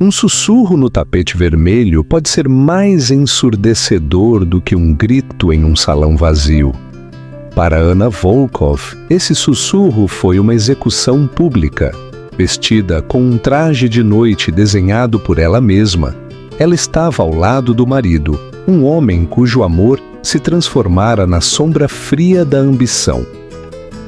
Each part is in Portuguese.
Um sussurro no tapete vermelho pode ser mais ensurdecedor do que um grito em um salão vazio. Para Anna Volkov, esse sussurro foi uma execução pública. Vestida com um traje de noite desenhado por ela mesma, ela estava ao lado do marido, um homem cujo amor se transformara na sombra fria da ambição.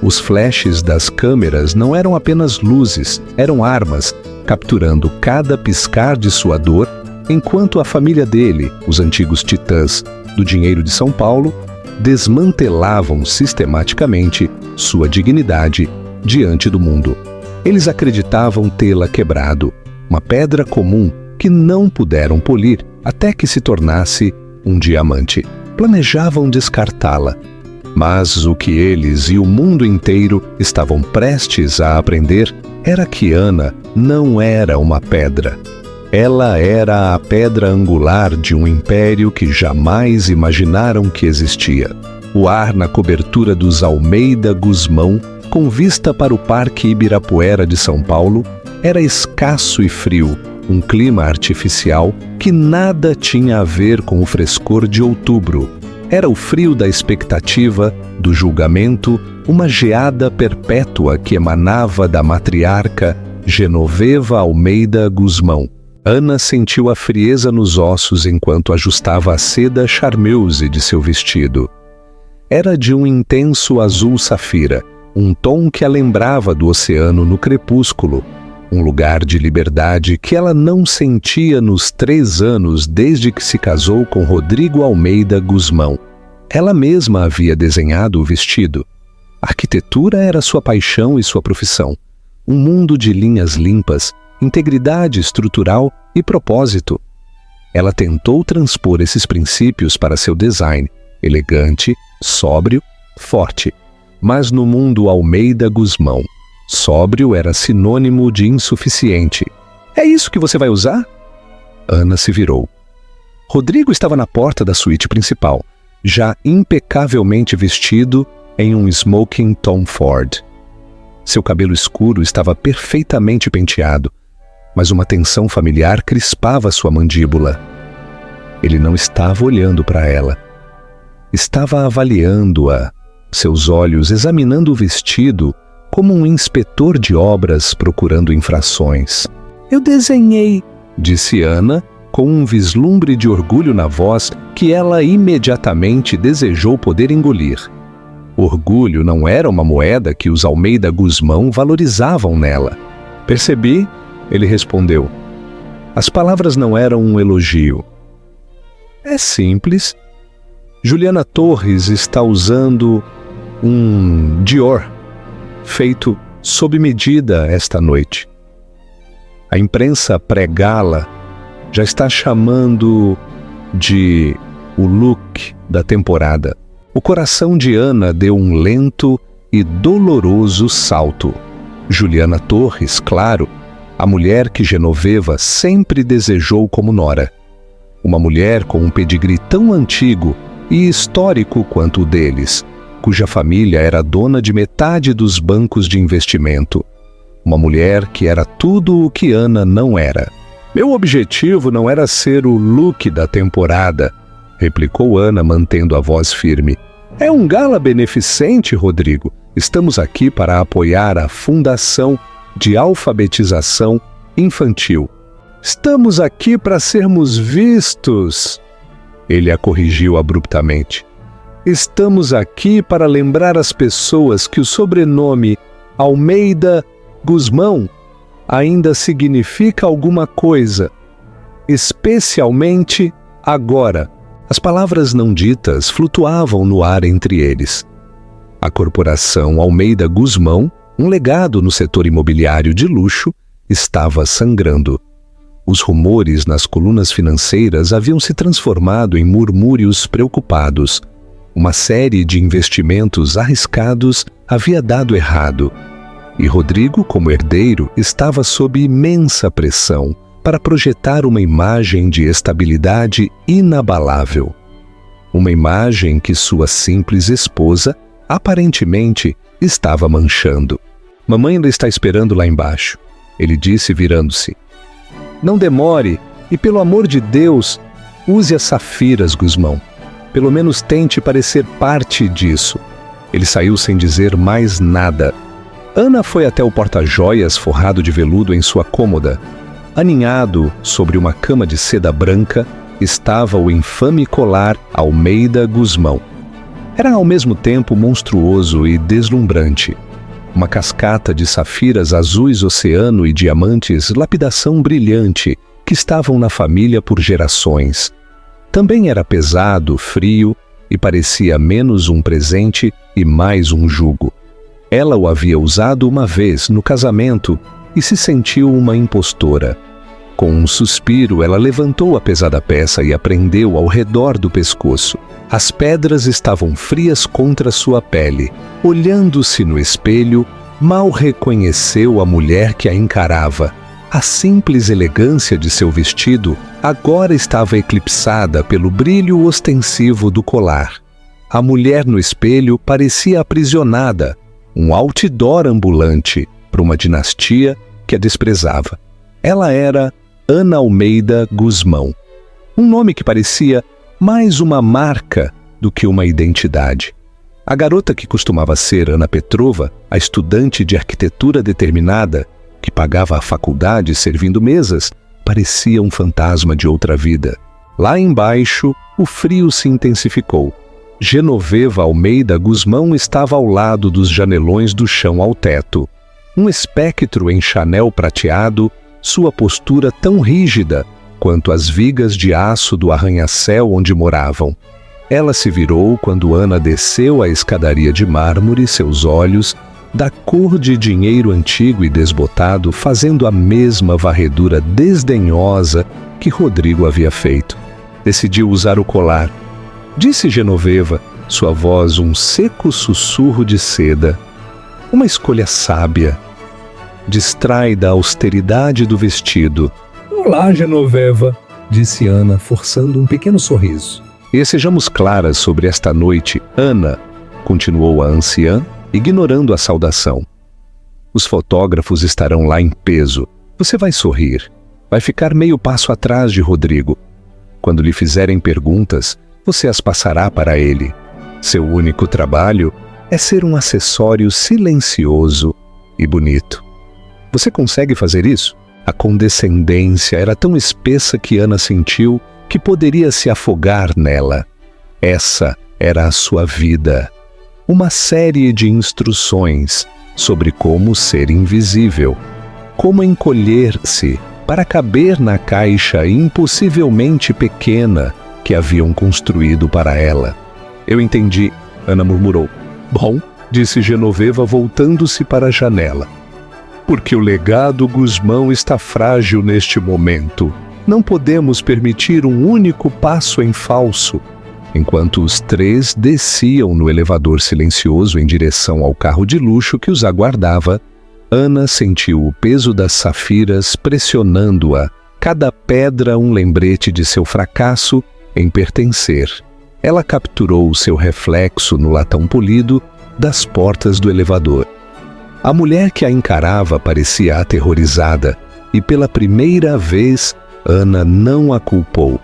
Os flashes das câmeras não eram apenas luzes, eram armas, capturando cada piscar de sua dor, enquanto a família dele, os antigos titãs do dinheiro de São Paulo, desmantelavam sistematicamente sua dignidade diante do mundo. Eles acreditavam tê-la quebrado, uma pedra comum que não puderam polir até que se tornasse um diamante. Planejavam descartá-la. Mas o que eles e o mundo inteiro estavam prestes a aprender era que Anna não era uma pedra. Ela era a pedra angular de um império que jamais imaginaram que existia. O ar na cobertura dos Almeida Guzmão, com vista para o Parque Ibirapuera de São Paulo, era escasso e frio, um clima artificial que nada tinha a ver com o frescor de outubro. Era o frio da expectativa, do julgamento, uma geada perpétua que emanava da matriarca Genoveva Almeida Guzmão. Anna sentiu a frieza nos ossos enquanto ajustava a seda charmeuse de seu vestido. Era de um intenso azul safira, um tom que a lembrava do oceano no crepúsculo, um lugar de liberdade que ela não sentia nos 3 anos desde que se casou com Rodrigo Almeida Guzmão. Ela mesma havia desenhado o vestido. A arquitetura era sua paixão e sua profissão. Um mundo de linhas limpas, integridade estrutural e propósito. Ela tentou transpor esses princípios para seu design, elegante, sóbrio, forte. Mas no mundo Almeida Guzmão, sóbrio era sinônimo de insuficiente. É isso que você vai usar? Anna se virou. Rodrigo estava na porta da suíte principal, já impecavelmente vestido em um smoking Tom Ford. Seu cabelo escuro estava perfeitamente penteado, mas uma tensão familiar crispava sua mandíbula. Ele não estava olhando para ela. Estava avaliando-a, seus olhos examinando o vestido como um inspetor de obras procurando infrações. Eu desenhei, disse Anna, com um vislumbre de orgulho na voz que ela imediatamente desejou poder engolir. Orgulho não era uma moeda que os Almeida Guzmão valorizavam nela. Percebi, ele respondeu. As palavras não eram um elogio. É simples. Juliana Torres está usando um Dior, feito sob medida esta noite. A imprensa pré-gala já está chamando de o look da temporada. O coração de Anna deu um lento e doloroso salto. Juliana Torres, claro, a mulher que Genoveva sempre desejou como nora. Uma mulher com um pedigree tão antigo e histórico quanto o deles, cuja família era dona de metade dos bancos de investimento. Uma mulher que era tudo o que Anna não era. Meu objetivo não era ser o look da temporada, replicou Anna, mantendo a voz firme. É um gala beneficente, Rodrigo. Estamos aqui para apoiar a Fundação de Alfabetização Infantil. Estamos aqui para sermos vistos. Ele a corrigiu abruptamente. Estamos aqui para lembrar as pessoas que o sobrenome Almeida Guzmão ainda significa alguma coisa, especialmente agora. As palavras não ditas flutuavam no ar entre eles. A corporação Almeida Guzmão, um legado no setor imobiliário de luxo, estava sangrando. Os rumores nas colunas financeiras haviam se transformado em murmúrios preocupados. Uma série de investimentos arriscados havia dado errado. E Rodrigo, como herdeiro, estava sob imensa pressão para projetar uma imagem de estabilidade inabalável. Uma imagem que sua simples esposa, aparentemente, estava manchando. Mamãe ainda está esperando lá embaixo, ele disse virando-se. Não demore e, pelo amor de Deus, use as safiras, Gusmão. Pelo menos tente parecer parte disso. Ele saiu sem dizer mais nada. Ana foi até o porta-joias forrado de veludo em sua cômoda. Aninhado sobre uma cama de seda branca estava o infame colar Almeida Gusmão. Era ao mesmo tempo monstruoso e deslumbrante. Uma cascata de safiras azuis oceano e diamantes lapidação brilhante que estavam na família por gerações. Também era pesado, frio e parecia menos um presente e mais um jugo. Ela o havia usado uma vez no casamento e se sentiu uma impostora. Com um suspiro, ela levantou a pesada peça e a prendeu ao redor do pescoço. As pedras estavam frias contra sua pele. Olhando-se no espelho, mal reconheceu a mulher que a encarava. A simples elegância de seu vestido agora estava eclipsada pelo brilho ostensivo do colar. A mulher no espelho parecia aprisionada, um outdoor ambulante para uma dinastia que a desprezava. Ela era Ana Almeida Gusmão, um nome que parecia mais uma marca do que uma identidade. A garota que costumava ser Ana Petrova, a estudante de arquitetura determinada, que pagava a faculdade servindo mesas, parecia um fantasma de outra vida. Lá embaixo, o frio se intensificou. Genoveva Almeida Gusmão estava ao lado dos janelões do chão ao teto. Um espectro em chanel prateado, sua postura tão rígida quanto as vigas de aço do arranha-céu onde moravam. Ela se virou quando Ana desceu a escadaria de mármore, seus olhos, da cor de dinheiro antigo e desbotado, fazendo a mesma varredura desdenhosa que Rodrigo havia feito. Decidiu usar o colar. Disse Genoveva, sua voz um seco sussurro de seda. Uma escolha sábia. Distrai da austeridade do vestido. Olá, Genoveva, disse Ana, forçando um pequeno sorriso. E sejamos claras sobre esta noite, Ana, continuou a anciã, ignorando a saudação. Os fotógrafos estarão lá em peso. Você vai sorrir. Vai ficar meio passo atrás de Rodrigo. Quando lhe fizerem perguntas, você as passará para ele. Seu único trabalho é ser um acessório silencioso e bonito. Você consegue fazer isso? A condescendência era tão espessa que Ana sentiu que poderia se afogar nela. Essa era a sua vida. Uma série de instruções sobre como ser invisível, como encolher-se para caber na caixa impossivelmente pequena que haviam construído para ela. Eu entendi, Ana murmurou. Bom, disse Genoveva voltando-se para a janela. Porque o legado Gusmão está frágil neste momento. Não podemos permitir um único passo em falso. Enquanto os três desciam no elevador silencioso em direção ao carro de luxo que os aguardava, Ana sentiu o peso das safiras pressionando-a, cada pedra um lembrete de seu fracasso em pertencer. Ela capturou o seu reflexo no latão polido das portas do elevador. A mulher que a encarava parecia aterrorizada e pela primeira vez Ana não a culpou.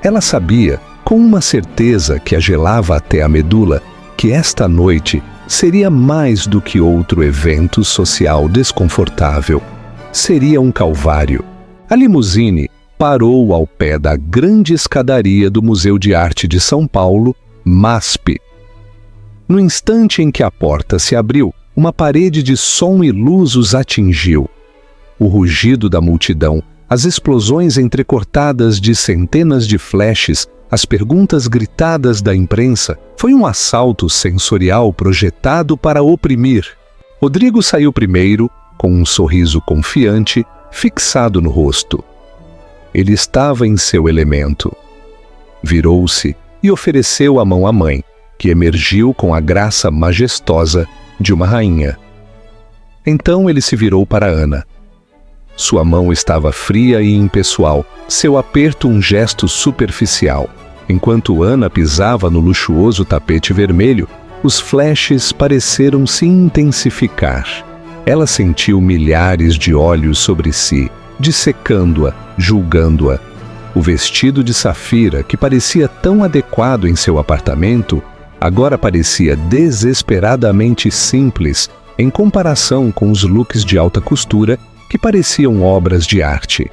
Ela sabia, com uma certeza que a gelava até a medula, que esta noite seria mais do que outro evento social desconfortável. Seria um calvário. A limusine parou ao pé da grande escadaria do Museu de Arte de São Paulo, MASP. No instante em que a porta se abriu, uma parede de som e luz os atingiu. O rugido da multidão, as explosões entrecortadas de centenas de flashes, as perguntas gritadas da imprensa, foi um assalto sensorial projetado para oprimir. Rodrigo saiu primeiro, com um sorriso confiante, fixado no rosto. Ele estava em seu elemento. Virou-se e ofereceu a mão à mãe, que emergiu com a graça majestosa de uma rainha. Então ele se virou para Ana. Sua mão estava fria e impessoal, seu aperto um gesto superficial. Enquanto Ana pisava no luxuoso tapete vermelho, os flashes pareceram se intensificar. Ela sentiu milhares de olhos sobre si, dissecando-a, julgando-a. O vestido de Safira, que parecia tão adequado em seu apartamento, agora parecia desesperadamente simples em comparação com os looks de alta costura que pareciam obras de arte.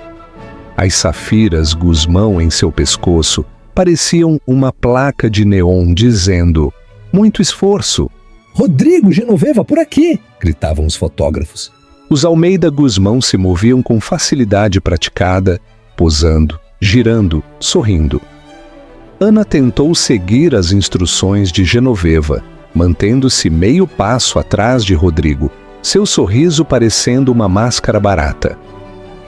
As safiras Guzmão em seu pescoço pareciam uma placa de neon dizendo: muito esforço. Rodrigo, Genoveva, por aqui! Gritavam os fotógrafos. Os Almeida Guzmão se moviam com facilidade praticada, posando, girando, sorrindo. Ana tentou seguir as instruções de Genoveva, mantendo-se meio passo atrás de Rodrigo, seu sorriso parecendo uma máscara barata.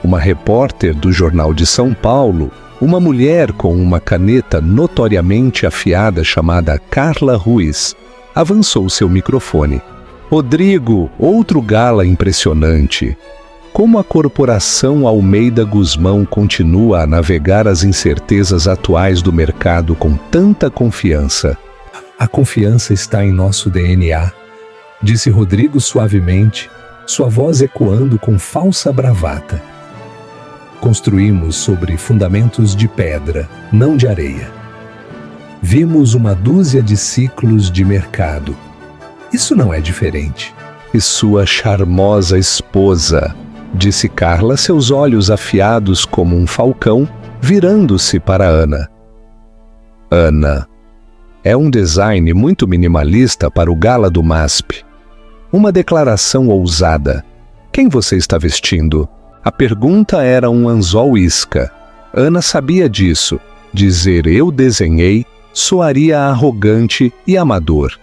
Uma repórter do Jornal de São Paulo, uma mulher com uma caneta notoriamente afiada chamada Carla Ruiz, avançou seu microfone. Rodrigo, outro gala impressionante. Como a corporação Almeida Guzmão continua a navegar as incertezas atuais do mercado com tanta confiança? A confiança está em nosso DNA, disse Rodrigo suavemente, sua voz ecoando com falsa bravata. Construímos sobre fundamentos de pedra, não de areia. Vimos uma dúzia de ciclos de mercado. Isso não é diferente. E sua charmosa esposa, disse Carla, seus olhos afiados como um falcão, virando-se para Ana. Ana. É um design muito minimalista para o gala do MASP. Uma declaração ousada. Quem você está vestindo? A pergunta era um anzol isca. Ana sabia disso. Dizer eu desenhei soaria arrogante e amador.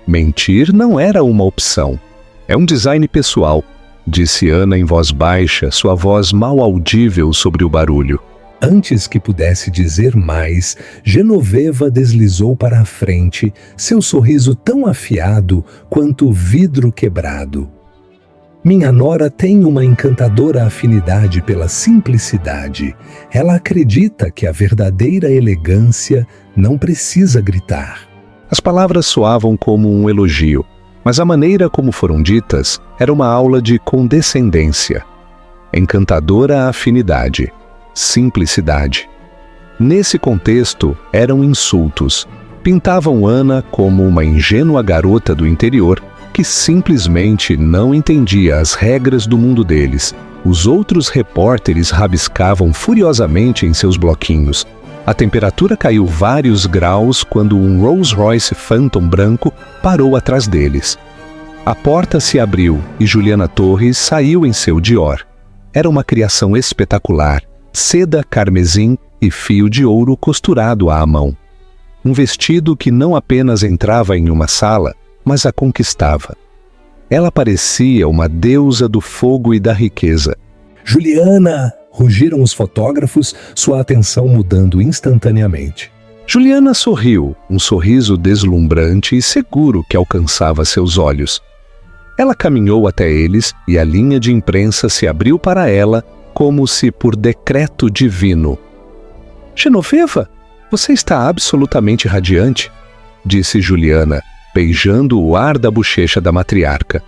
Mentir não era uma opção. É um design pessoal, disse Ana em voz baixa, sua voz mal audível sobre o barulho. Antes que pudesse dizer mais, Genoveva deslizou para a frente, seu sorriso tão afiado quanto o vidro quebrado. Minha nora tem uma encantadora afinidade pela simplicidade. Ela acredita que a verdadeira elegância não precisa gritar. As palavras soavam como um elogio, mas a maneira como foram ditas era uma aula de condescendência. Encantadora afinidade, simplicidade. Nesse contexto, eram insultos. Pintavam Ana como uma ingênua garota do interior que simplesmente não entendia as regras do mundo deles. Os outros repórteres rabiscavam furiosamente em seus bloquinhos. A temperatura caiu vários graus quando um Rolls-Royce Phantom branco parou atrás deles. A porta se abriu e Juliana Torres saiu em seu Dior. Era uma criação espetacular, seda carmesim e fio de ouro costurado à mão. Um vestido que não apenas entrava em uma sala, mas a conquistava. Ela parecia uma deusa do fogo e da riqueza. Juliana! Rugiram os fotógrafos, sua atenção mudando instantaneamente. Juliana sorriu, um sorriso deslumbrante e seguro que alcançava seus olhos. Ela caminhou até eles e a linha de imprensa se abriu para ela como se por decreto divino. Genoveva, você está absolutamente radiante, disse Juliana, beijando o ar da bochecha da matriarca.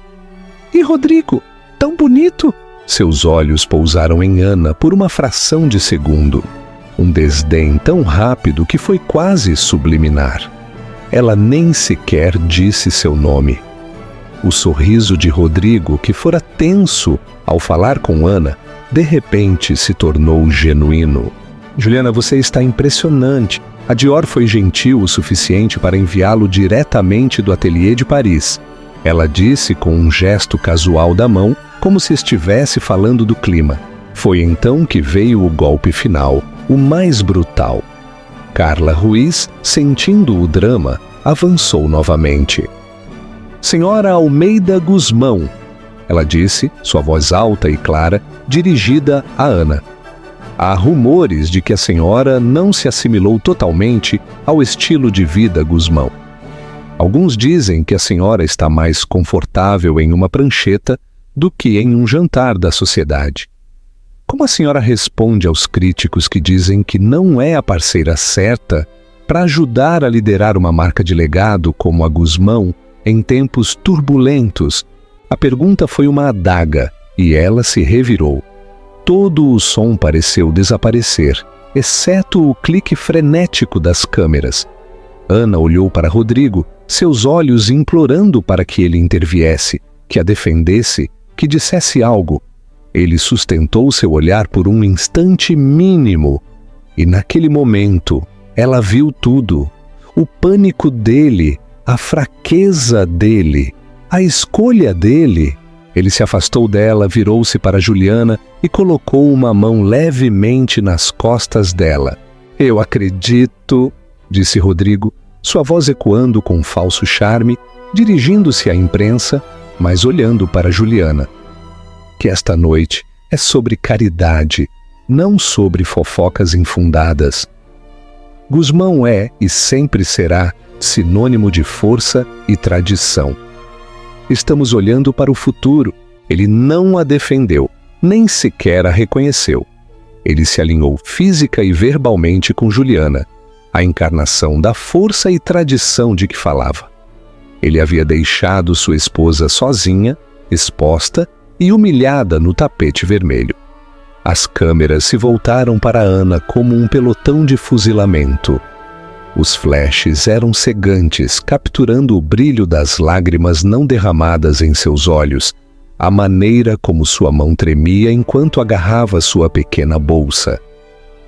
E Rodrigo, tão bonito! Seus olhos pousaram em Ana por uma fração de segundo. Um desdém tão rápido que foi quase subliminar. Ela nem sequer disse seu nome. O sorriso de Rodrigo, que fora tenso ao falar com Ana, de repente se tornou genuíno. Juliana, você está impressionante. A Dior foi gentil o suficiente para enviá-lo diretamente do ateliê de Paris. Ela disse com um gesto casual da mão, como se estivesse falando do clima. Foi então que veio o golpe final, o mais brutal. Carla Ruiz, sentindo o drama, avançou novamente. Senhora Almeida Guzmão, ela disse, sua voz alta e clara, dirigida a Ana. Há rumores de que a senhora não se assimilou totalmente ao estilo de vida Guzmão. Alguns dizem que a senhora está mais confortável em uma prancheta do que em um jantar da sociedade. Como a senhora responde aos críticos que dizem que não é a parceira certa para ajudar a liderar uma marca de legado como a Guzmão em tempos turbulentos? A pergunta foi uma adaga e ela se revirou. todo o som pareceu desaparecer, exceto o clique frenético das câmeras. Ana olhou para Rodrigo, seus olhos implorando para que ele interviesse, que a defendesse, que dissesse algo. Ele sustentou seu olhar por um instante mínimo, e naquele momento ela viu tudo. O pânico dele, a fraqueza dele, a escolha dele. Ele se afastou dela, virou-se para Juliana e colocou uma mão levemente nas costas dela. "Eu acredito", disse Rodrigo, sua voz ecoando com um falso charme, dirigindo-se à imprensa, mas olhando para Juliana. "Que esta noite é sobre caridade, não sobre fofocas infundadas. Gusmão é e sempre será sinônimo de força e tradição. Estamos olhando para o futuro." Ele não a defendeu, nem sequer a reconheceu. Ele se alinhou física e verbalmente com Juliana, a encarnação da força e tradição de que falava. Ele havia deixado sua esposa sozinha, exposta e humilhada no tapete vermelho. As câmeras se voltaram para Ana como um pelotão de fuzilamento. Os flashes eram cegantes, capturando o brilho das lágrimas não derramadas em seus olhos, a maneira como sua mão tremia enquanto agarrava sua pequena bolsa.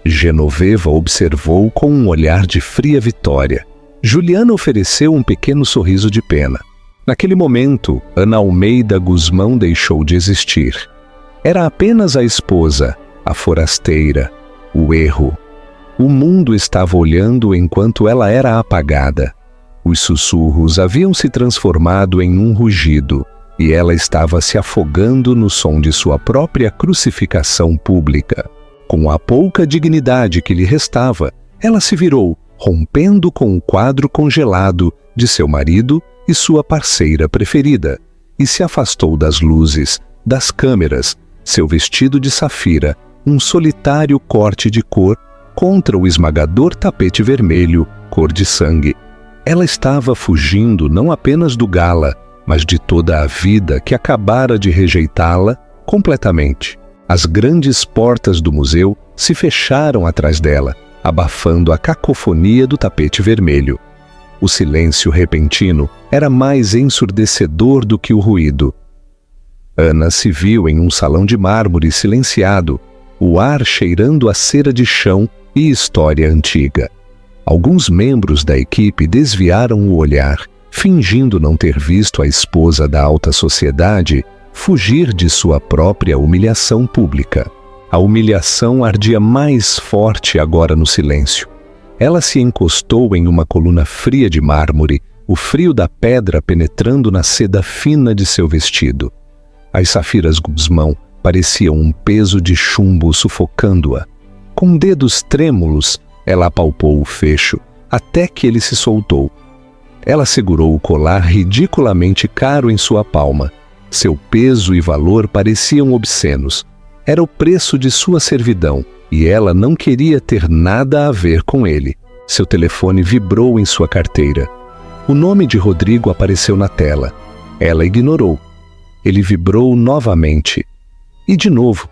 Genoveva observou com um olhar de fria vitória. Juliana ofereceu um pequeno sorriso de pena. Naquele momento, Ana Almeida Gusmão deixou de existir. Era apenas a esposa, a forasteira, o erro. O mundo estava olhando enquanto ela era apagada. Os sussurros haviam se transformado em um rugido, e ela estava se afogando no som de sua própria crucificação pública. Com a pouca dignidade que lhe restava, ela se virou, rompendo com o quadro congelado de seu marido e sua parceira preferida, e se afastou das luzes, das câmeras, seu vestido de safira, um solitário corte de cor contra o esmagador tapete vermelho, cor de sangue. Ela estava fugindo não apenas do gala, mas de toda a vida que acabara de rejeitá-la completamente. As grandes portas do museu se fecharam atrás dela, abafando a cacofonia do tapete vermelho. O silêncio repentino era mais ensurdecedor do que o ruído. Ana se viu em um salão de mármore silenciado, o ar cheirando a cera de chão e história antiga. Alguns membros da equipe desviaram o olhar, fingindo não ter visto a esposa da alta sociedade fugir de sua própria humilhação pública. A humilhação ardia mais forte agora no silêncio. Ela se encostou em uma coluna fria de mármore, o frio da pedra penetrando na seda fina de seu vestido. As safiras Gusmão pareciam um peso de chumbo sufocando-a. Com dedos trêmulos, ela apalpou o fecho, até que ele se soltou. Ela segurou o colar ridiculamente caro em sua palma. Seu peso e valor pareciam obscenos. Era o preço de sua servidão, e ela não queria ter nada a ver com ele. Seu telefone vibrou em sua carteira. O nome de Rodrigo apareceu na tela. Ela ignorou. Ele vibrou novamente. E de novo.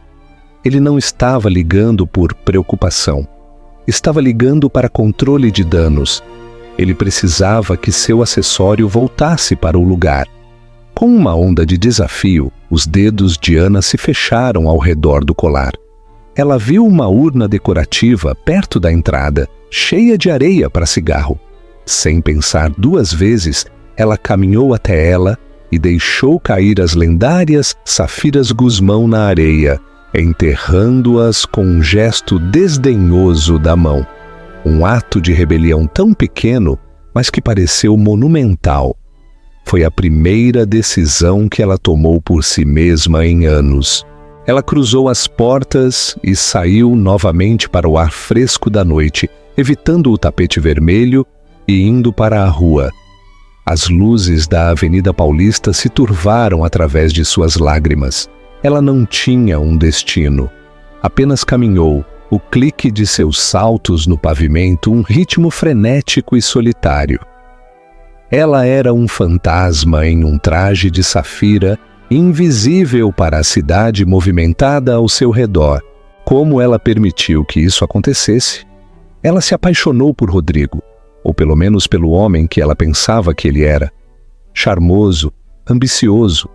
Ele não estava ligando por preocupação. Estava ligando para controle de danos. Ele precisava que seu acessório voltasse para o lugar. Com uma onda de desafio, os dedos de Ana se fecharam ao redor do colar. Ela viu uma urna decorativa perto da entrada, cheia de areia para cigarro. Sem pensar duas vezes, ela caminhou até ela e deixou cair as lendárias safiras Gusmão na areia, enterrando-as com um gesto desdenhoso da mão. Um ato de rebelião tão pequeno, mas que pareceu monumental. Foi a primeira decisão que ela tomou por si mesma em anos. Ela cruzou as portas e saiu novamente para o ar fresco da noite, evitando o tapete vermelho e indo para a rua. As luzes da Avenida Paulista se turvaram através de suas lágrimas. Ela não tinha um destino. Apenas caminhou, o clique de seus saltos no pavimento, um ritmo frenético e solitário. Ela era um fantasma em um traje de safira invisível para a cidade movimentada ao seu redor. Como ela permitiu que isso acontecesse? Ela se apaixonou por Rodrigo, ou pelo menos pelo homem que ela pensava que ele era. Charmoso, ambicioso.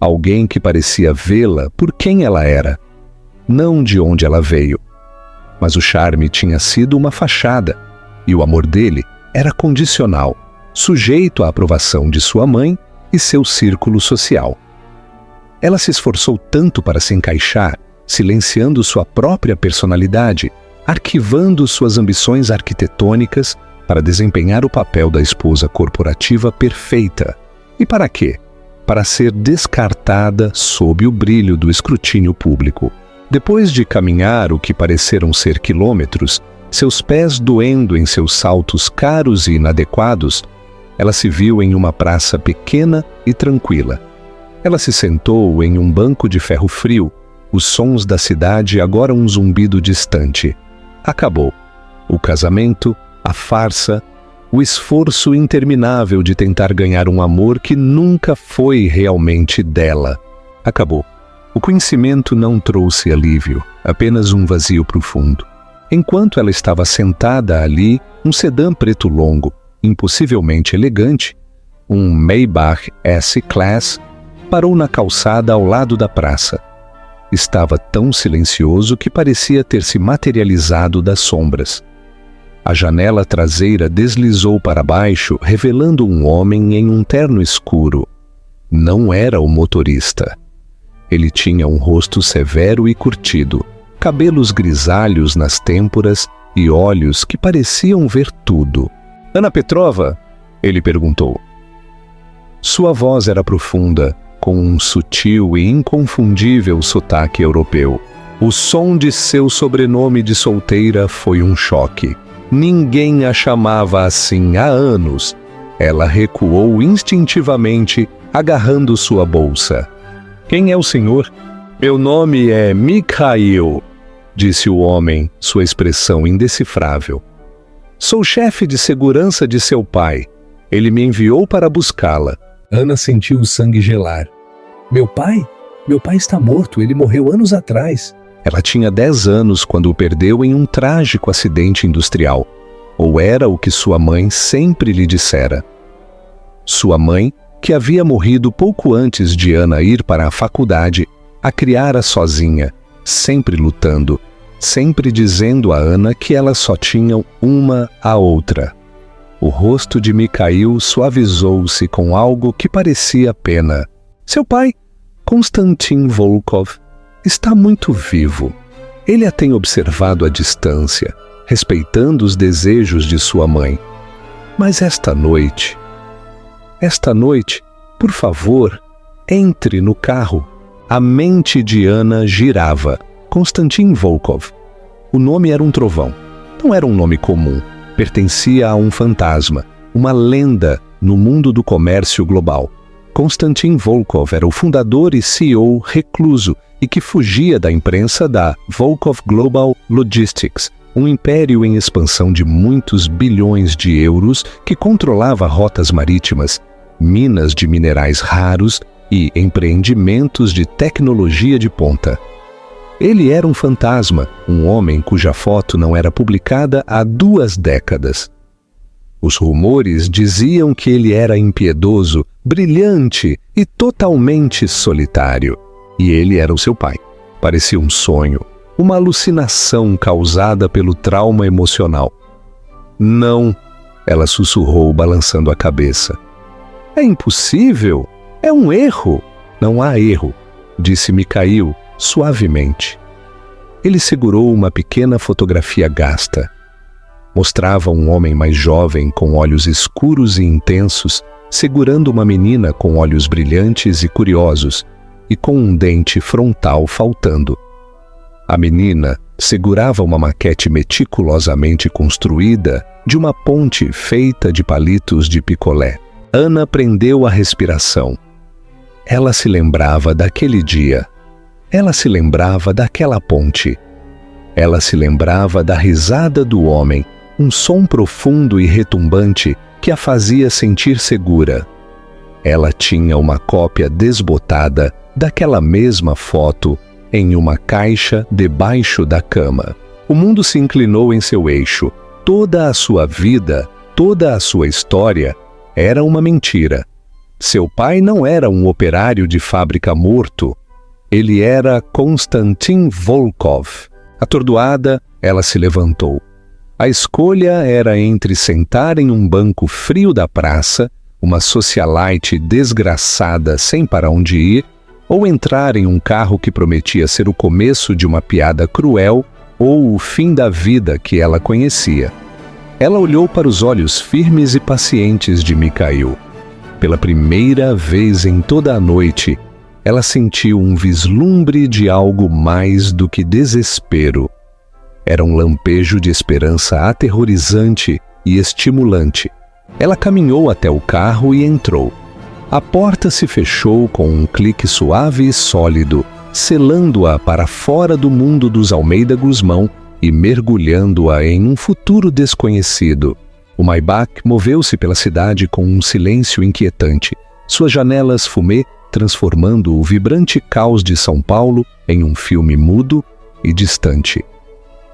Alguém que parecia vê-la por quem ela era, não de onde ela veio. Mas o charme tinha sido uma fachada, e o amor dele era condicional, sujeito à aprovação de sua mãe e seu círculo social. Ela se esforçou tanto para se encaixar, silenciando sua própria personalidade, arquivando suas ambições arquitetônicas para desempenhar o papel da esposa corporativa perfeita. E para quê? Para ser descartada sob o brilho do escrutínio público. Depois de caminhar o que pareceram ser quilômetros, seus pés doendo em seus saltos caros e inadequados, ela se viu em uma praça pequena e tranquila. Ela se sentou em um banco de ferro frio, os sons da cidade agora um zumbido distante. Acabou. O casamento, a farsa, o esforço interminável de tentar ganhar um amor que nunca foi realmente dela. Acabou. O conhecimento não trouxe alívio, apenas um vazio profundo. Enquanto ela estava sentada ali, um sedã preto longo, impossivelmente elegante, um Maybach S-Class, parou na calçada ao lado da praça. Estava tão silencioso que parecia ter se materializado das sombras. A janela traseira deslizou para baixo, revelando um homem em um terno escuro. Não era o motorista. Ele tinha um rosto severo e curtido, cabelos grisalhos nas têmporas e olhos que pareciam ver tudo. "Ana Petrova?" ele perguntou. Sua voz era profunda, com um sutil e inconfundível sotaque europeu. O som de seu sobrenome de solteira foi um choque. Ninguém a chamava assim há anos. Ela recuou instintivamente, agarrando sua bolsa. "Quem é o senhor?" "Meu nome é Mikhail", disse o homem, sua expressão indecifrável. "Sou chefe de segurança de seu pai. Ele me enviou para buscá-la." Ana sentiu o sangue gelar. Meu pai? Meu pai está morto, ele morreu anos atrás. Ela tinha 10 anos quando o perdeu em um trágico acidente industrial. Ou era o que sua mãe sempre lhe dissera. Sua mãe, que havia morrido pouco antes de Ana ir para a faculdade, a criara sozinha, sempre lutando, sempre dizendo a Ana que elas só tinham uma a outra. O rosto de Mikhail suavizou-se com algo que parecia pena. Seu pai, Konstantin Volkov, está muito vivo. Ele a tem observado à distância, respeitando os desejos de sua mãe. Mas esta noite, por favor, entre no carro. A mente de Ana girava. Konstantin Volkov. O nome era um trovão. Não era um nome comum. Pertencia a um fantasma, uma lenda no mundo do comércio global. Konstantin Volkov era o fundador e CEO recluso e que fugia da imprensa da Volkov Global Logistics, um império em expansão de muitos bilhões de euros que controlava rotas marítimas, minas de minerais raros e empreendimentos de tecnologia de ponta. Ele era um fantasma, um homem cuja foto não era publicada há 2 décadas. Os rumores diziam que ele era impiedoso, brilhante e totalmente solitário. E ele era o seu pai. Parecia um sonho, uma alucinação causada pelo trauma emocional. "Não", ela sussurrou, balançando a cabeça. "É impossível. É um erro." "Não há erro", disse Mikhail suavemente. Ele segurou uma pequena fotografia gasta. Mostrava um homem mais jovem com olhos escuros e intensos, segurando uma menina com olhos brilhantes e curiosos, e com um dente frontal faltando. A menina segurava uma maquete meticulosamente construída de uma ponte feita de palitos de picolé. Ana prendeu a respiração. Ela se lembrava daquele dia. Ela se lembrava daquela ponte. Ela se lembrava da risada do homem, um som profundo e retumbante que a fazia sentir segura. Ela tinha uma cópia desbotada daquela mesma foto em uma caixa debaixo da cama. O mundo se inclinou em seu eixo. Toda a sua vida, toda a sua história era uma mentira. Seu pai não era um operário de fábrica morto. Ele era Konstantin Volkov. Atordoada, ela se levantou. A escolha era entre sentar em um banco frio da praça, uma socialite desgraçada sem para onde ir, ou entrar em um carro que prometia ser o começo de uma piada cruel ou o fim da vida que ela conhecia. Ela olhou para os olhos firmes e pacientes de Mikhail. Pela primeira vez em toda a noite, ela sentiu um vislumbre de algo mais do que desespero. Era um lampejo de esperança aterrorizante e estimulante. Ela caminhou até o carro e entrou. A porta se fechou com um clique suave e sólido, selando-a para fora do mundo dos Almeida Guzmão e mergulhando-a em um futuro desconhecido. O Maybach moveu-se pela cidade com um silêncio inquietante, suas janelas fumê transformando o vibrante caos de São Paulo em um filme mudo e distante.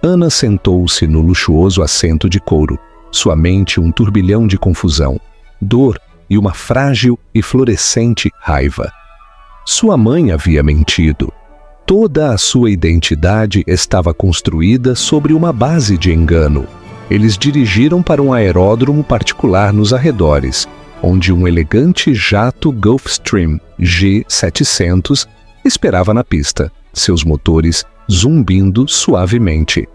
Ana sentou-se no luxuoso assento de couro, sua mente um turbilhão de confusão, dor e uma frágil e florescente raiva. Sua mãe havia mentido. Toda a sua identidade estava construída sobre uma base de engano. Eles dirigiram para um aeródromo particular nos arredores, onde um elegante jato Gulfstream G700 esperava na pista, seus motores zumbindo suavemente.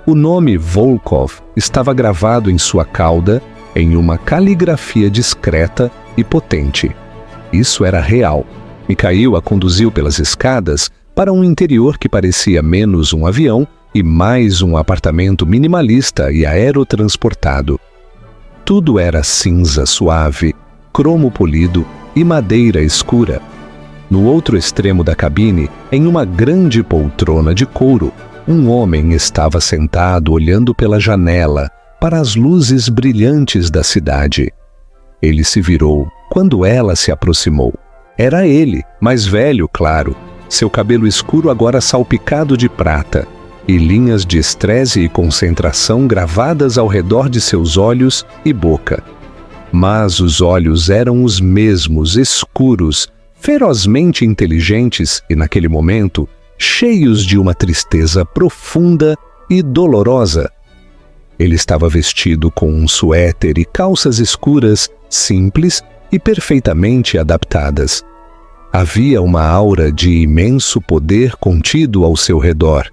O nome Volkov estava gravado em sua cauda em uma caligrafia discreta e potente. Isso era real. Mikhail a conduziu pelas escadas para um interior que parecia menos um avião e mais um apartamento minimalista e aerotransportado. Tudo era cinza suave, cromo polido e madeira escura. No outro extremo da cabine, em uma grande poltrona de couro, um homem estava sentado olhando pela janela para as luzes brilhantes da cidade. Ele se virou quando ela se aproximou. Era ele, mais velho, claro, seu cabelo escuro agora salpicado de prata, e linhas de estresse e concentração gravadas ao redor de seus olhos e boca. Mas os olhos eram os mesmos, escuros, ferozmente inteligentes e, naquele momento, cheios de uma tristeza profunda e dolorosa. Ele estava vestido com um suéter e calças escuras, simples e perfeitamente adaptadas. Havia uma aura de imenso poder contido ao seu redor,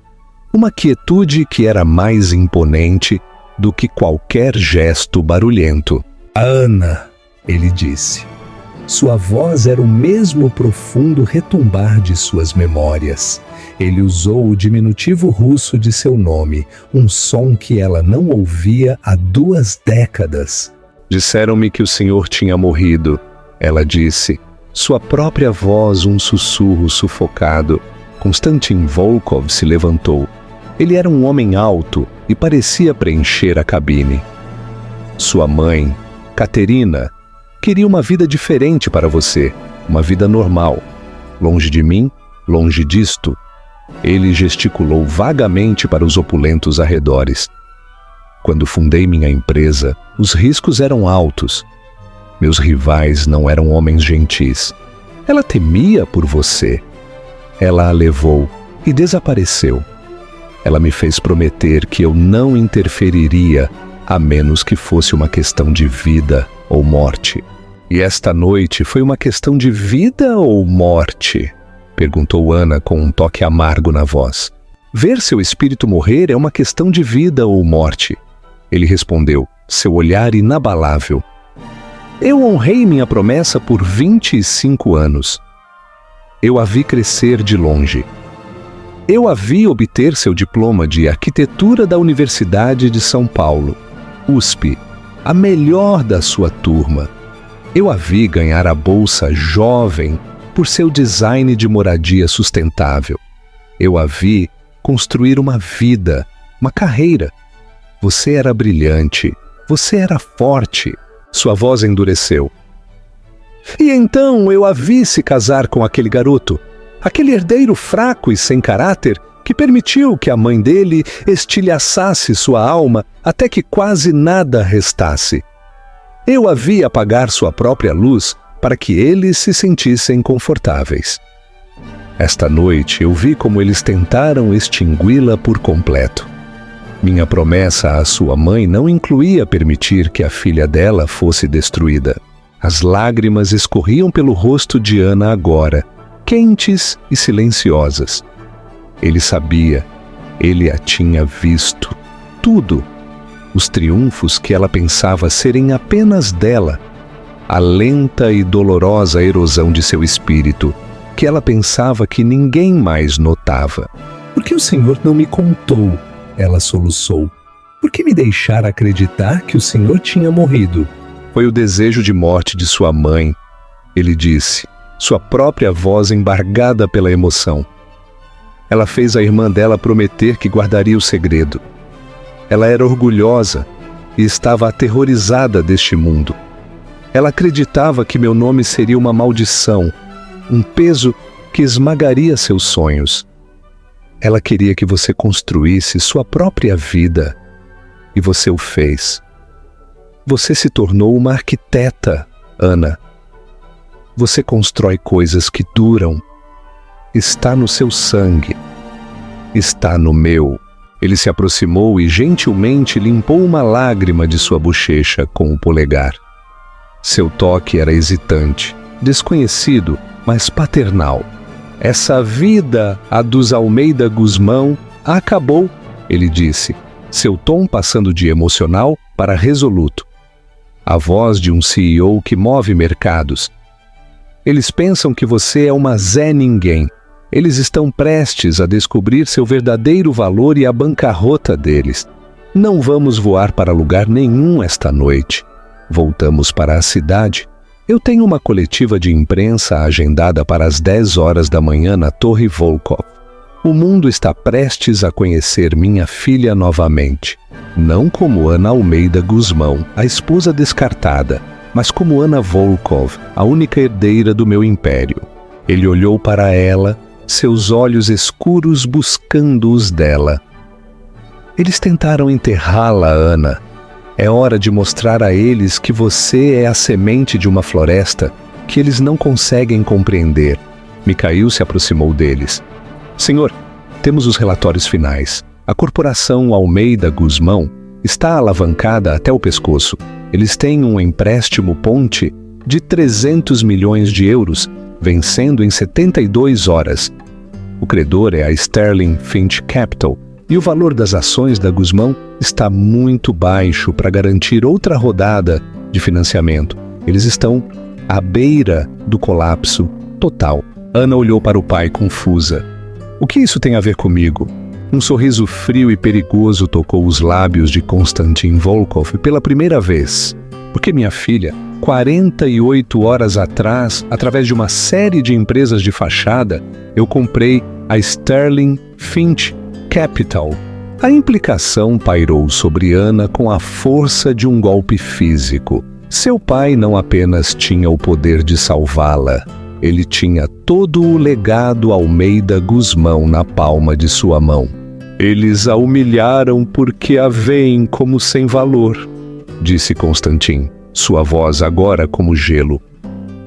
uma quietude que era mais imponente do que qualquer gesto barulhento. Ana, ele disse. Sua voz era o mesmo profundo retumbar de suas memórias. Ele usou o diminutivo russo de seu nome, um som que ela não ouvia há 2 décadas. Disseram-me que o senhor tinha morrido, ela disse, sua própria voz um sussurro sufocado. Konstantin Volkov se levantou. Ele era um homem alto e parecia preencher a cabine. Sua mãe, Katerina, queria uma vida diferente para você, uma vida normal. Longe de mim, longe disto. Ele gesticulou vagamente para os opulentos arredores. Quando fundei minha empresa, os riscos eram altos. Meus rivais não eram homens gentis. Ela temia por você. Ela a levou e desapareceu. Ela me fez prometer que eu não interferiria, a menos que fosse uma questão de vida ou morte. E esta noite foi uma questão de vida ou morte? Perguntou Ana com um toque amargo na voz. Ver seu espírito morrer é uma questão de vida ou morte. Ele respondeu, seu olhar inabalável. Eu honrei minha promessa por 25 anos. Eu a vi crescer de longe. Eu a vi obter seu diploma de arquitetura da Universidade de São Paulo, USP, a melhor da sua turma. Eu a vi ganhar a bolsa jovem por seu design de moradia sustentável. Eu a vi construir uma vida, uma carreira. Você era brilhante, você era forte. Sua voz endureceu. E então eu a vi se casar com aquele garoto, aquele herdeiro fraco e sem caráter que permitiu que a mãe dele estilhaçasse sua alma até que quase nada restasse. Eu a vi apagar sua própria luz para que eles se sentissem confortáveis. Esta noite eu vi como eles tentaram extingui-la por completo. Minha promessa à sua mãe não incluía permitir que a filha dela fosse destruída. As lágrimas escorriam pelo rosto de Ana agora, quentes e silenciosas. Ele sabia, ele a tinha visto, tudo. Os triunfos que ela pensava serem apenas dela, a lenta e dolorosa erosão de seu espírito, que ela pensava que ninguém mais notava. Por que o Senhor não me contou? Ela soluçou. Por que me deixar acreditar que o Senhor tinha morrido? Foi o desejo de morte de sua mãe, ele disse, sua própria voz embargada pela emoção. Ela fez a irmã dela prometer que guardaria o segredo. Ela era orgulhosa e estava aterrorizada deste mundo. Ela acreditava que meu nome seria uma maldição, um peso que esmagaria seus sonhos. Ela queria que você construísse sua própria vida, e você o fez. Você se tornou uma arquiteta, Ana. Você constrói coisas que duram. Está no seu sangue. Está no meu. Ele se aproximou e gentilmente limpou uma lágrima de sua bochecha com o polegar. Seu toque era hesitante, desconhecido, mas paternal. Essa vida, a dos Almeida Guzmão, acabou, ele disse, seu tom passando de emocional para resoluto. A voz de um CEO que move mercados. Eles pensam que você é uma Zé Ninguém. Eles estão prestes a descobrir seu verdadeiro valor e a bancarrota deles. Não vamos voar para lugar nenhum esta noite. Voltamos para a cidade. Eu tenho uma coletiva de imprensa agendada para as 10 horas da manhã na Torre Volkov. O mundo está prestes a conhecer minha filha novamente. Não como Ana Almeida Guzmão, a esposa descartada, mas como Ana Volkov, a única herdeira do meu império. Ele olhou para ela, seus olhos escuros buscando os dela. Eles tentaram enterrá-la, Ana. É hora de mostrar a eles que você é a semente de uma floresta que eles não conseguem compreender. Micael se aproximou deles. Senhor, temos os relatórios finais. A corporação Almeida Guzmão está alavancada até o pescoço. Eles têm um empréstimo ponte de 300 milhões de euros, vencendo em 72 horas. O credor é a Sterling Finch Capital, e o valor das ações da Guzmão está muito baixo para garantir outra rodada de financiamento. Eles estão à beira do colapso total. Ana olhou para o pai confusa. O que isso tem a ver comigo? Um sorriso frio e perigoso tocou os lábios de Konstantin Volkov pela primeira vez. Porque minha filha, 48 horas atrás, através de uma série de empresas de fachada, eu comprei a Sterling Finch Capital. A implicação pairou sobre Ana com a força de um golpe físico. Seu pai não apenas tinha o poder de salvá-la, ele tinha todo o legado Almeida Guzmão na palma de sua mão. Eles a humilharam porque a veem como sem valor, disse Konstantin, sua voz agora como gelo.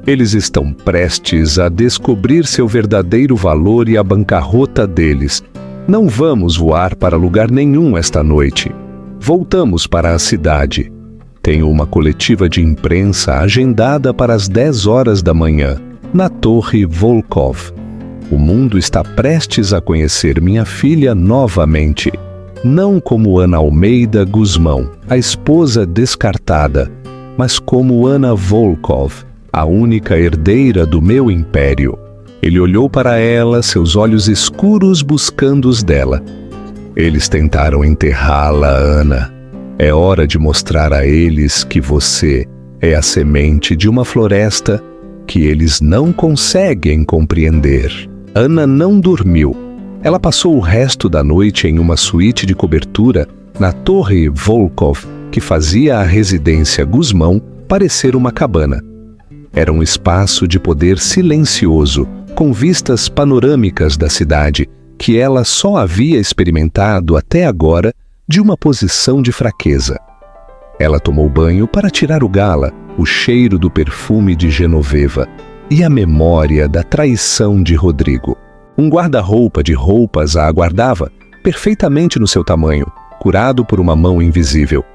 Eles estão prestes a descobrir seu verdadeiro valor e a bancarrota deles. Não vamos voar para lugar nenhum esta noite. Voltamos para a cidade. Tenho uma coletiva de imprensa agendada para as 10 horas da manhã, na Torre Volkov. O mundo está prestes a conhecer minha filha novamente. Não como Ana Almeida Guzmão, a esposa descartada, mas como Ana Volkov, a única herdeira do meu império. Ele olhou para ela, seus olhos escuros buscando os dela. Eles tentaram enterrá-la, Ana. É hora de mostrar a eles que você é a semente de uma floresta que eles não conseguem compreender. Ana não dormiu. Ela passou o resto da noite em uma suíte de cobertura na Torre Volkov, que fazia a residência Guzmão parecer uma cabana. Era um espaço de poder silencioso, com vistas panorâmicas da cidade, que ela só havia experimentado até agora de uma posição de fraqueza. Ela tomou banho para tirar o gala, o cheiro do perfume de Genoveva e a memória da traição de Rodrigo. Um guarda-roupa de roupas a aguardava, perfeitamente no seu tamanho, curado por uma mão invisível.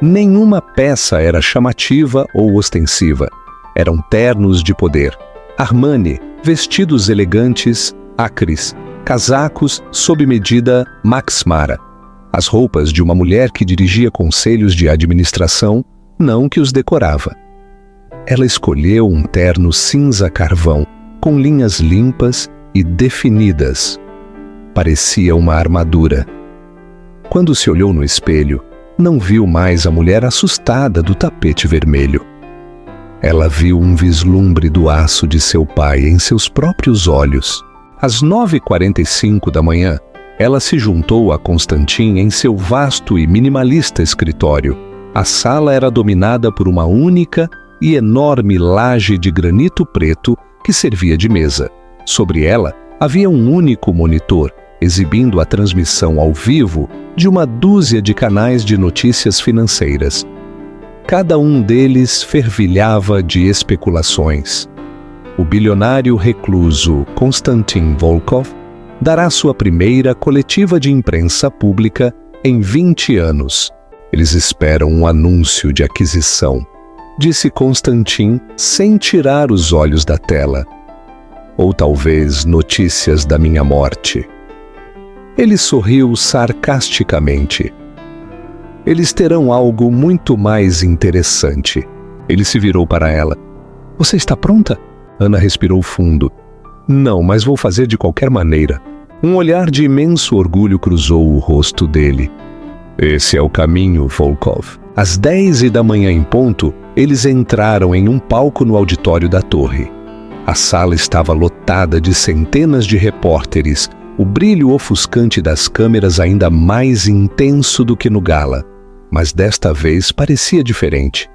Nenhuma peça era chamativa ou ostensiva. Eram ternos de poder, Armani, vestidos elegantes, acres, casacos sob medida Max Mara. As roupas de uma mulher que dirigia conselhos de administração, não que os decorava. Ela escolheu um terno cinza carvão, com linhas limpas e definidas. Parecia uma armadura. Quando se olhou no espelho, não viu mais a mulher assustada do tapete vermelho. Ela viu um vislumbre do aço de seu pai em seus próprios olhos. Às 9h45 da manhã, ela se juntou a Constantin em seu vasto e minimalista escritório. A sala era dominada por uma única e enorme laje de granito preto que servia de mesa. Sobre ela havia um único monitor, exibindo a transmissão ao vivo de uma dúzia de canais de notícias financeiras. Cada um deles fervilhava de especulações. O bilionário recluso Konstantin Volkov dará sua primeira coletiva de imprensa pública em 20 anos. Eles esperam um anúncio de aquisição, disse Konstantin sem tirar os olhos da tela. Ou talvez notícias da minha morte. Ele sorriu sarcasticamente. Eles terão algo muito mais interessante. Ele se virou para ela. Você está pronta? Ana respirou fundo. Não, mas vou fazer de qualquer maneira. Um olhar de imenso orgulho cruzou o rosto dele. Esse é o caminho, Volkov. Às 10h da manhã em ponto, eles entraram em um palco no auditório da torre. A sala estava lotada de centenas de repórteres, o brilho ofuscante das câmeras ainda mais intenso do que no gala. Mas desta vez parecia diferente.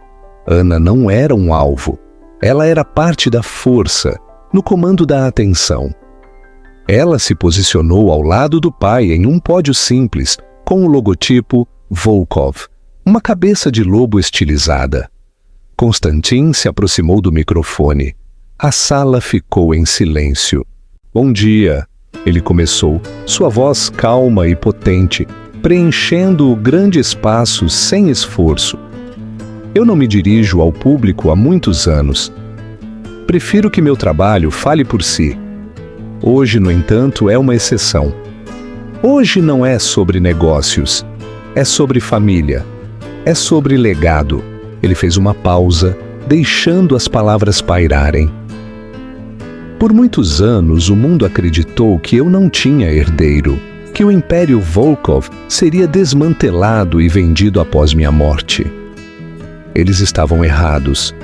Ana não era um alvo. Ela era parte da força, no comando da atenção. Ela se posicionou ao lado do pai em um pódio simples, com o logotipo Volkov, uma cabeça de lobo estilizada. Konstantin se aproximou do microfone. A sala ficou em silêncio. Bom dia, ele começou, sua voz calma e potente, preenchendo o grande espaço sem esforço. Eu não me dirijo ao público há muitos anos. Prefiro que meu trabalho fale por si. Hoje, no entanto, é uma exceção. Hoje não é sobre negócios, é sobre família, é sobre legado. Ele fez uma pausa, deixando as palavras pairarem. Por muitos anos, o mundo acreditou que eu não tinha herdeiro, que o Império Volkov seria desmantelado e vendido após minha morte. Eles estavam errados.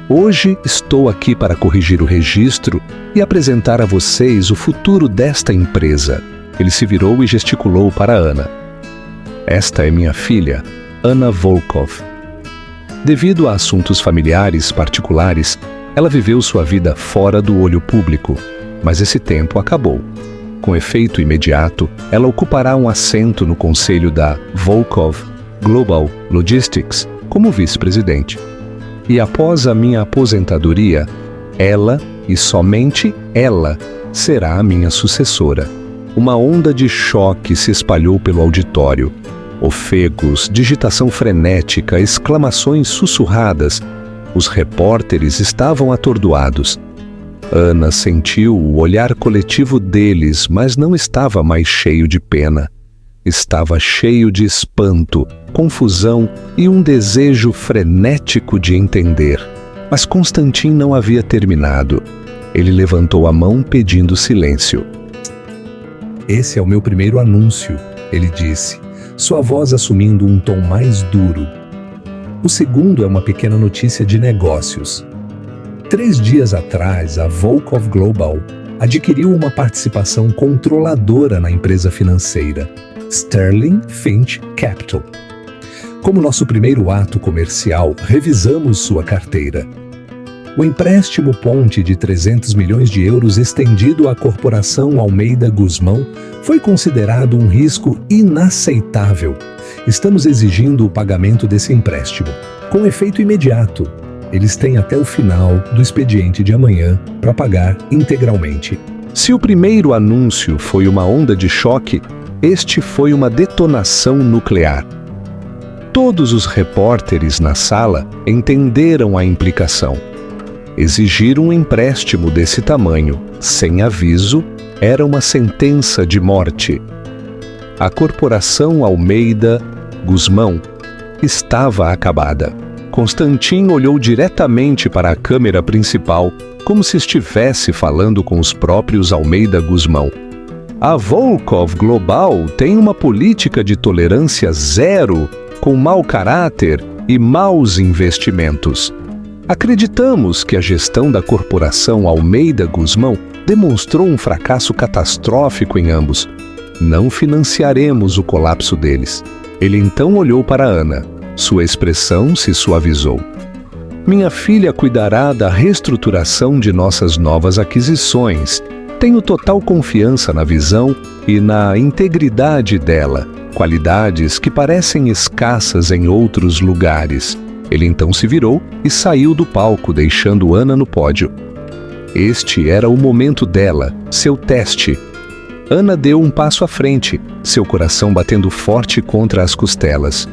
Hoje estou aqui para corrigir o registro e apresentar a vocês o futuro desta empresa. Ele se virou e gesticulou para Ana. Esta é minha filha, Ana Volkov. Devido a assuntos familiares particulares, ela viveu sua vida fora do olho público, mas esse tempo acabou. Com efeito imediato, ela ocupará um assento no conselho da Volkov Global Logistics como vice-presidente. E após a minha aposentadoria, ela, e somente ela, será a minha sucessora. Uma onda de choque se espalhou pelo auditório. Ofegos, digitação frenética, exclamações sussurradas. Os repórteres estavam atordoados. Ana sentiu o olhar coletivo deles, mas não estava mais cheio de pena. Estava cheio de espanto, confusão e um desejo frenético de entender. Mas Konstantin não havia terminado. Ele levantou a mão pedindo silêncio. Esse é o meu primeiro anúncio, ele disse, sua voz assumindo um tom mais duro. O segundo é uma pequena notícia de negócios. 3 dias atrás, a Volkov Global adquiriu uma participação controladora na empresa financeira, Sterling Finch Capital. Como nosso primeiro ato comercial, revisamos sua carteira. O empréstimo ponte de 300 milhões de euros estendido à corporação Almeida Guzmão foi considerado um risco inaceitável. Estamos exigindo o pagamento desse empréstimo, com efeito imediato. Eles têm até o final do expediente de amanhã para pagar integralmente. Se o primeiro anúncio foi uma onda de choque, este foi uma detonação nuclear. Todos os repórteres na sala entenderam a implicação. Exigir um empréstimo desse tamanho, sem aviso, era uma sentença de morte. A corporação Almeida Guzmão estava acabada. Constantin olhou diretamente para a câmera principal, como se estivesse falando com os próprios Almeida Guzmão. A Volkov Global tem uma política de tolerância zero, com mau caráter e maus investimentos. Acreditamos que a gestão da corporação Almeida Guzmão demonstrou um fracasso catastrófico em ambos. Não financiaremos o colapso deles. Ele então olhou para Ana. Sua expressão se suavizou. Minha filha cuidará da reestruturação de nossas novas aquisições. Tenho total confiança na visão e na integridade dela, qualidades que parecem escassas em outros lugares. Ele então se virou e saiu do palco, deixando Ana no pódio. Este era o momento dela, seu teste. Ana deu um passo à frente, seu coração batendo forte contra as costelas.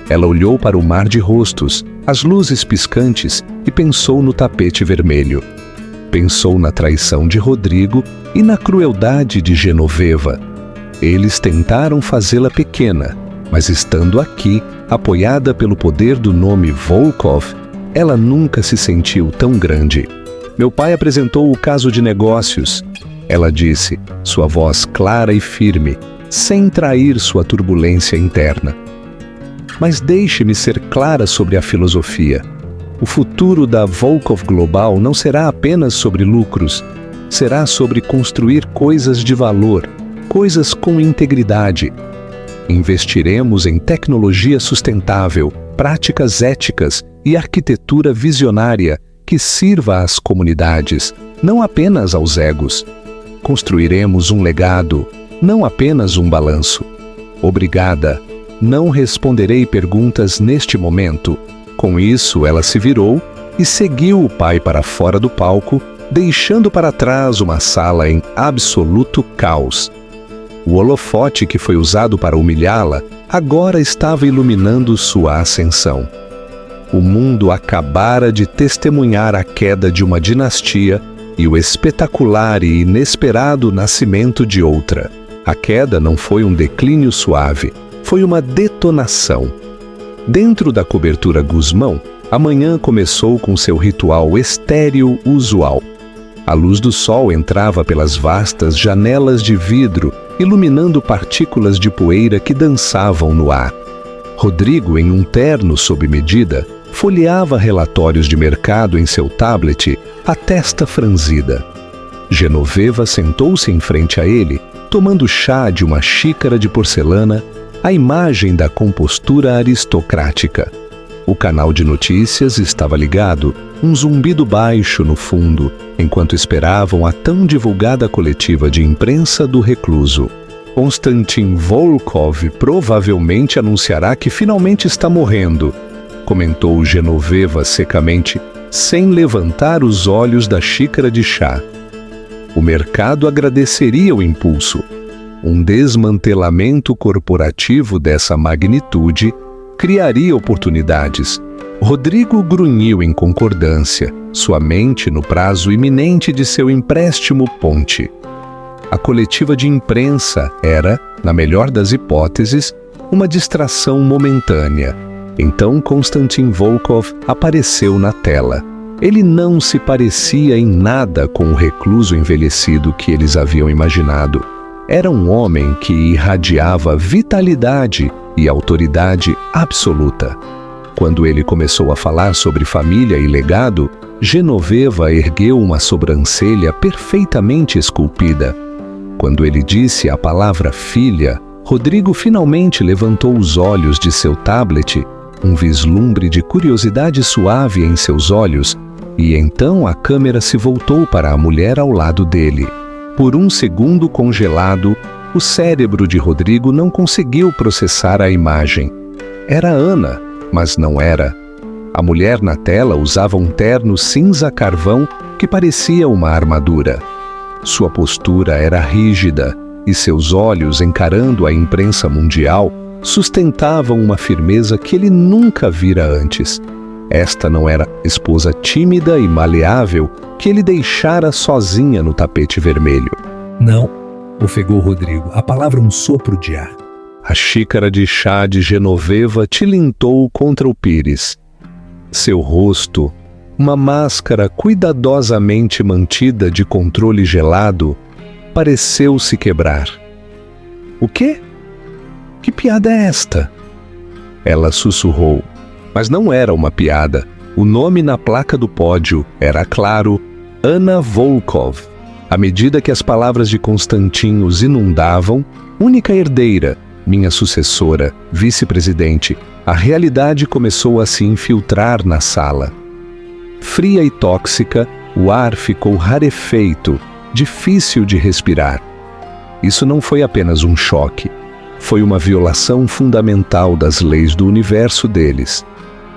Ela olhou para o mar de rostos, as luzes piscantes e pensou no tapete vermelho. Pensou na traição de Rodrigo e na crueldade de Genoveva. Eles tentaram fazê-la pequena, mas estando aqui, apoiada pelo poder do nome Volkov, ela nunca se sentiu tão grande. Meu pai apresentou o caso de negócios. Ela disse, sua voz clara e firme, sem trair sua turbulência interna. Mas deixe-me ser clara sobre a filosofia. O futuro da Volkov Global não será apenas sobre lucros, será sobre construir coisas de valor, coisas com integridade. Investiremos em tecnologia sustentável, práticas éticas e arquitetura visionária que sirva às comunidades, não apenas aos egos. Construiremos um legado, não apenas um balanço. Obrigada. Não responderei perguntas neste momento. Com isso, ela se virou e seguiu o pai para fora do palco, deixando para trás uma sala em absoluto caos. O holofote que foi usado para humilhá-la agora estava iluminando sua ascensão. O mundo acabara de testemunhar a queda de uma dinastia e o espetacular e inesperado nascimento de outra. A queda não foi um declínio suave, foi uma detonação. Dentro da cobertura Guzmão, a manhã começou com seu ritual estéril usual. A luz do sol entrava pelas vastas janelas de vidro, iluminando partículas de poeira que dançavam no ar. Rodrigo, em um terno sob medida, folheava relatórios de mercado em seu tablet, a testa franzida. Genoveva sentou-se em frente a ele, tomando chá de uma xícara de porcelana, a imagem da compostura aristocrática. O canal de notícias estava ligado, um zumbido baixo no fundo, enquanto esperavam a tão divulgada coletiva de imprensa do recluso. Konstantin Volkov provavelmente anunciará que finalmente está morrendo, comentou Genoveva secamente, sem levantar os olhos da xícara de chá. O mercado agradeceria o impulso. Um desmantelamento corporativo dessa magnitude criaria oportunidades. Rodrigo grunhiu em concordância, sua mente no prazo iminente de seu empréstimo ponte. A coletiva de imprensa era, na melhor das hipóteses, uma distração momentânea. Então Konstantin Volkov apareceu na tela. Ele não se parecia em nada com o recluso envelhecido que eles haviam imaginado. Era um homem que irradiava vitalidade e autoridade absoluta. Quando ele começou a falar sobre família e legado, Genoveva ergueu uma sobrancelha perfeitamente esculpida. Quando ele disse a palavra filha, Rodrigo finalmente levantou os olhos de seu tablet, um vislumbre de curiosidade suave em seus olhos, E então a câmera se voltou para a mulher ao lado dele. Por um segundo congelado, o cérebro de Rodrigo não conseguiu processar a imagem. Era Ana, mas não era. A mulher na tela usava um terno cinza carvão que parecia uma armadura. Sua postura era rígida e seus olhos, encarando a imprensa mundial, sustentavam uma firmeza que ele nunca vira antes. Esta não era a esposa tímida e maleável que ele deixara sozinha no tapete vermelho. Não, ofegou Rodrigo, a palavra um sopro de ar. A xícara de chá de Genoveva tilintou contra o pires. Seu rosto, uma máscara cuidadosamente mantida de controle gelado, pareceu se quebrar. O quê? Que piada é esta? Ela sussurrou. Mas não era uma piada. O nome na placa do pódio era, claro, Anna Volkov. À medida que as palavras de Constantin os inundavam, única herdeira, minha sucessora, vice-presidente, a realidade começou a se infiltrar na sala. Fria e tóxica, o ar ficou rarefeito, difícil de respirar. Isso não foi apenas um choque. Foi uma violação fundamental das leis do universo deles.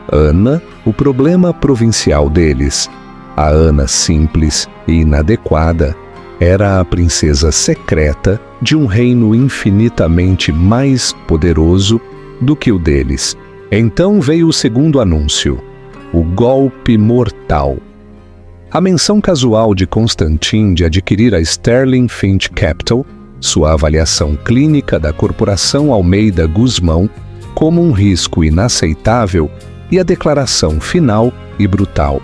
Ana, o problema provincial deles. A Ana simples e inadequada era a princesa secreta de um reino infinitamente mais poderoso do que o deles. Então veio o segundo anúncio: o golpe mortal. A menção casual de Constantin de adquirir a Sterling Finch Capital, sua avaliação clínica da corporação Almeida Guzmão, como um risco inaceitável, e a declaração final e brutal.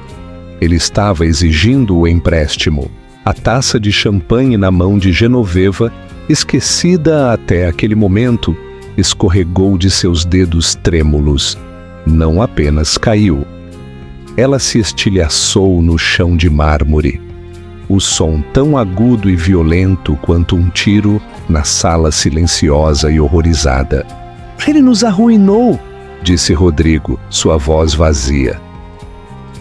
Ele estava exigindo o empréstimo. A taça de champanhe na mão de Genoveva, esquecida até aquele momento, escorregou de seus dedos trêmulos. Não apenas caiu. Ela se estilhaçou no chão de mármore. O som tão agudo e violento quanto um tiro na sala silenciosa e horrorizada. "Ele nos arruinou!" disse Rodrigo, sua voz vazia.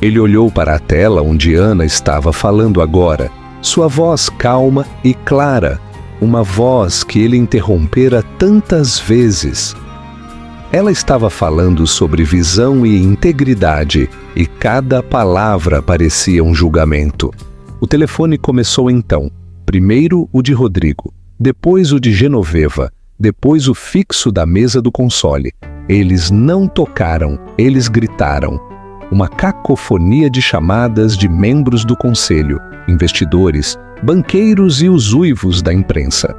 Ele olhou para a tela onde Ana estava falando agora, sua voz calma e clara, uma voz que ele interrompera tantas vezes. Ela estava falando sobre visão e integridade, e cada palavra parecia um julgamento. O telefone começou então, primeiro o de Rodrigo, depois o de Genoveva, depois o fixo da mesa do console. Eles não tocaram, eles gritaram. Uma cacofonia de chamadas de membros do conselho, investidores, banqueiros e os uivos da imprensa.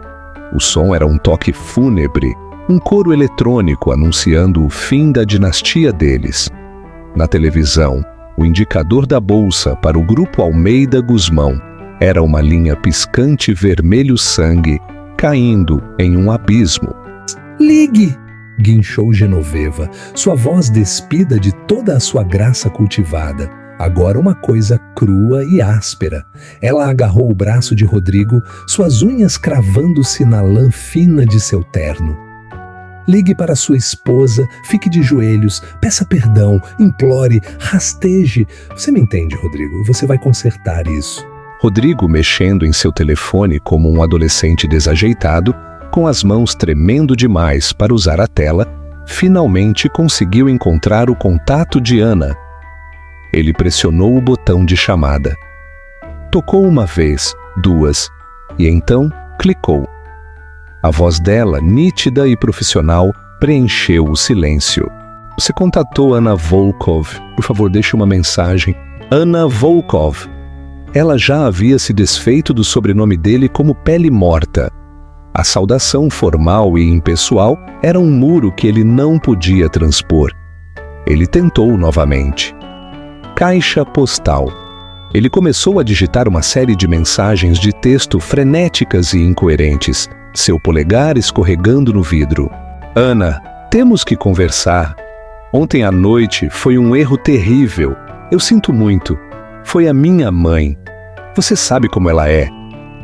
O som era um toque fúnebre, um coro eletrônico anunciando o fim da dinastia deles. Na televisão, o indicador da bolsa para o grupo Almeida Guzmão era uma linha piscante vermelho sangue caindo em um abismo. "Ligue!" guinchou Genoveva, sua voz despida de toda a sua graça cultivada. Agora uma coisa crua e áspera. Ela agarrou o braço de Rodrigo, suas unhas cravando-se na lã fina de seu terno. "Ligue para sua esposa, fique de joelhos, peça perdão, implore, rasteje. Você me entende, Rodrigo? Você vai consertar isso." Rodrigo, mexendo em seu telefone como um adolescente desajeitado, com as mãos tremendo demais para usar a tela, finalmente conseguiu encontrar o contato de Ana. Ele pressionou o botão de chamada. Tocou uma vez, duas, e então clicou. A voz dela, nítida e profissional, preencheu o silêncio. "Você contatou Anna Volkov. Por favor, deixe uma mensagem." Anna Volkov. Ela já havia se desfeito do sobrenome dele como pele morta. A saudação formal e impessoal era um muro que ele não podia transpor. Ele tentou novamente. Caixa postal. Ele começou a digitar uma série de mensagens de texto frenéticas e incoerentes, seu polegar escorregando no vidro. "Ana, temos que conversar. Ontem à noite foi um erro terrível. Eu sinto muito. Foi a minha mãe. Você sabe como ela é.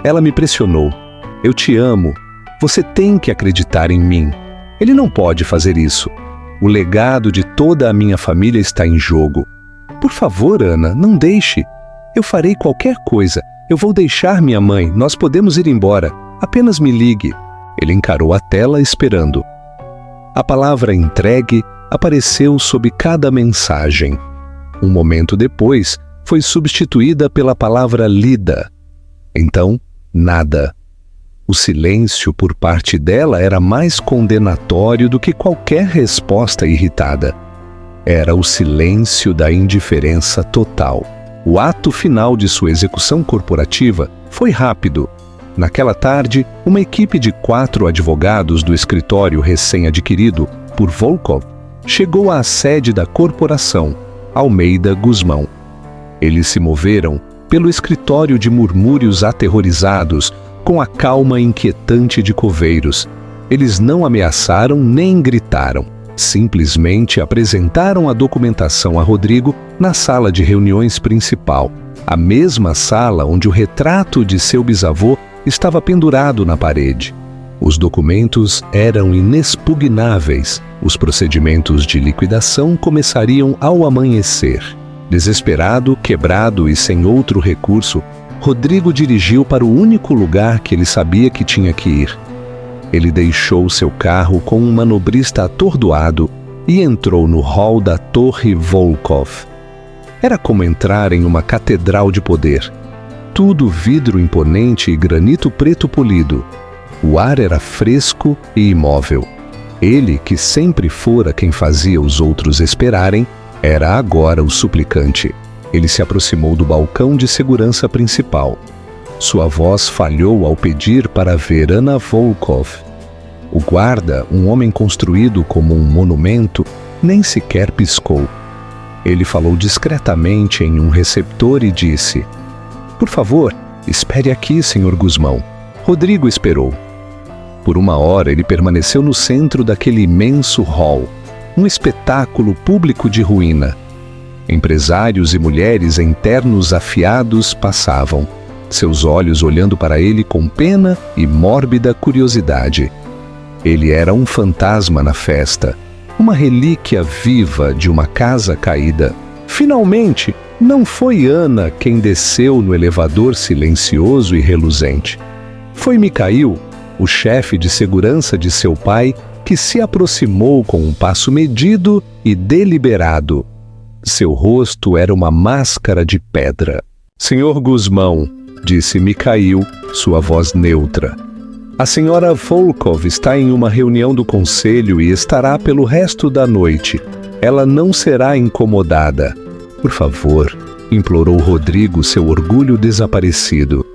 Ela me pressionou. Eu te amo. Você tem que acreditar em mim. Ele não pode fazer isso. O legado de toda a minha família está em jogo. Por favor, Ana, não deixe. Eu farei qualquer coisa. Eu vou deixar minha mãe. Nós podemos ir embora. Apenas me ligue. Ele encarou a tela esperando. A palavra entregue apareceu sob cada mensagem. Um momento depois, foi substituída pela palavra lida. Então, nada. O silêncio por parte dela era mais condenatório do que qualquer resposta irritada. Era o silêncio da indiferença total. O ato final de sua execução corporativa foi rápido. Naquela tarde, uma equipe de 4 advogados do escritório recém-adquirido por Volkov chegou à sede da corporação, Almeida Guzmão. Eles se moveram pelo escritório de murmúrios aterrorizados, com a calma inquietante de coveiros. Eles não ameaçaram nem gritaram. Simplesmente apresentaram a documentação a Rodrigo na sala de reuniões principal, a mesma sala onde o retrato de seu bisavô estava pendurado na parede. Os documentos eram inexpugnáveis. Os procedimentos de liquidação começariam ao amanhecer. Desesperado, quebrado e sem outro recurso, Rodrigo dirigiu para o único lugar que ele sabia que tinha que ir. Ele deixou seu carro com um manobrista atordoado e entrou no hall da Torre Volkov. Era como entrar em uma catedral de poder. Tudo vidro imponente e granito preto polido. O ar era fresco e imóvel. Ele, que sempre fora quem fazia os outros esperarem, era agora o suplicante. Ele se aproximou do balcão de segurança principal. Sua voz falhou ao pedir para ver Anna Volkov. O guarda, um homem construído como um monumento, nem sequer piscou. Ele falou discretamente em um receptor e disse: "Por favor, espere aqui, Sr. Guzmão." Rodrigo esperou. Por 1 hora ele permaneceu no centro daquele imenso hall, um espetáculo público de ruína. Empresários e mulheres em ternos afiados passavam, seus olhos olhando para ele com pena e mórbida curiosidade. Ele era um fantasma na festa, uma relíquia viva de uma casa caída. Finalmente, não foi Ana quem desceu no elevador silencioso e reluzente. Foi Mikhail, o chefe de segurança de seu pai, que se aproximou com um passo medido e deliberado. Seu rosto era uma máscara de pedra. "Senhor Guzmão", disse Mikhail, sua voz neutra. "A senhora Volkov está em uma reunião do conselho e estará pelo resto da noite. Ela não será incomodada." "Por favor", implorou Rodrigo, seu orgulho desaparecido.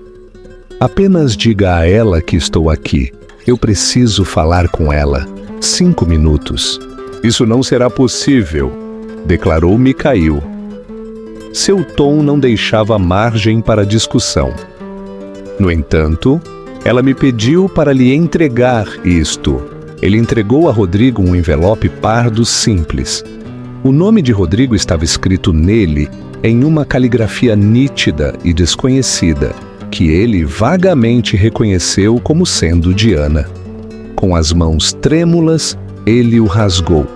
"Apenas diga a ela que estou aqui. Eu preciso falar com ela. 5 minutos." "Isso não será possível", declarou Mikhail. Seu tom não deixava margem para discussão. "No entanto, ela me pediu para lhe entregar isto." Ele entregou a Rodrigo um envelope pardo simples. O nome de Rodrigo estava escrito nele em uma caligrafia nítida e desconhecida, que ele vagamente reconheceu como sendo de Ana. Com as mãos trêmulas, ele o rasgou.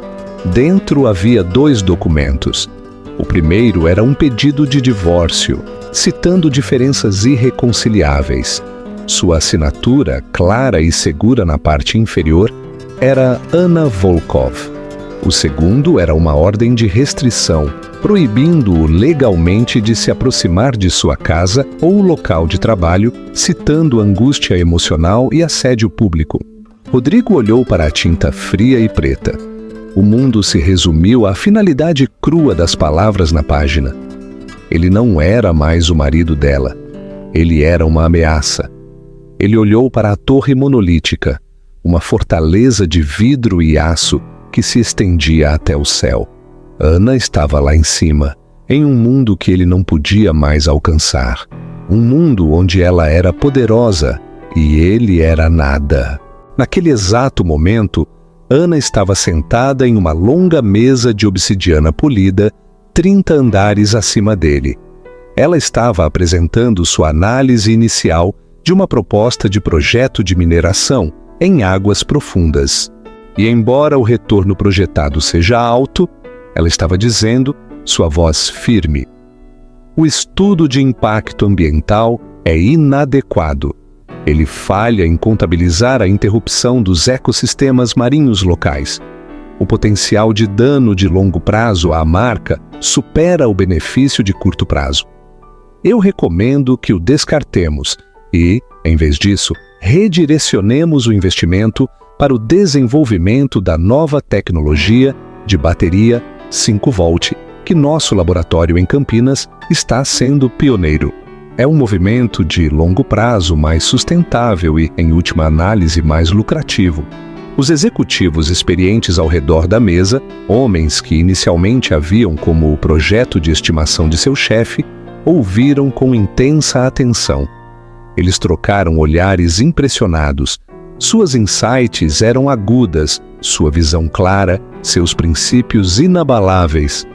Dentro havia 2 documentos. O primeiro era um pedido de divórcio, citando diferenças irreconciliáveis. Sua assinatura, clara e segura na parte inferior, era Anna Volkov. O segundo era uma ordem de restrição, proibindo-o legalmente de se aproximar de sua casa ou local de trabalho, citando angústia emocional e assédio público. Rodrigo olhou para a tinta fria e preta. O mundo se resumiu à finalidade crua das palavras na página. Ele não era mais o marido dela. Ele era uma ameaça. Ele olhou para a torre monolítica, uma fortaleza de vidro e aço que se estendia até o céu. Ana estava lá em cima, em um mundo que ele não podia mais alcançar. Um mundo onde ela era poderosa e ele era nada. Naquele exato momento, Ana estava sentada em uma longa mesa de obsidiana polida, 30 andares acima dele. Ela estava apresentando sua análise inicial de uma proposta de projeto de mineração em águas profundas. E embora o retorno projetado seja alto, ela estava dizendo, sua voz firme. O estudo de impacto ambiental é inadequado. Ele falha em contabilizar a interrupção dos ecossistemas marinhos locais. O potencial de dano de longo prazo à marca supera o benefício de curto prazo. Eu recomendo que o descartemos e, em vez disso, redirecionemos o investimento para o desenvolvimento da nova tecnologia de bateria 5V, que nosso laboratório em Campinas está sendo pioneiro. É um movimento de longo prazo mais sustentável e, em última análise, mais lucrativo. Os executivos experientes ao redor da mesa, homens que inicialmente haviam como o projeto de estimação de seu chefe, ouviram com intensa atenção. Eles trocaram olhares impressionados. Suas insights eram agudas, sua visão clara, seus princípios inabaláveis.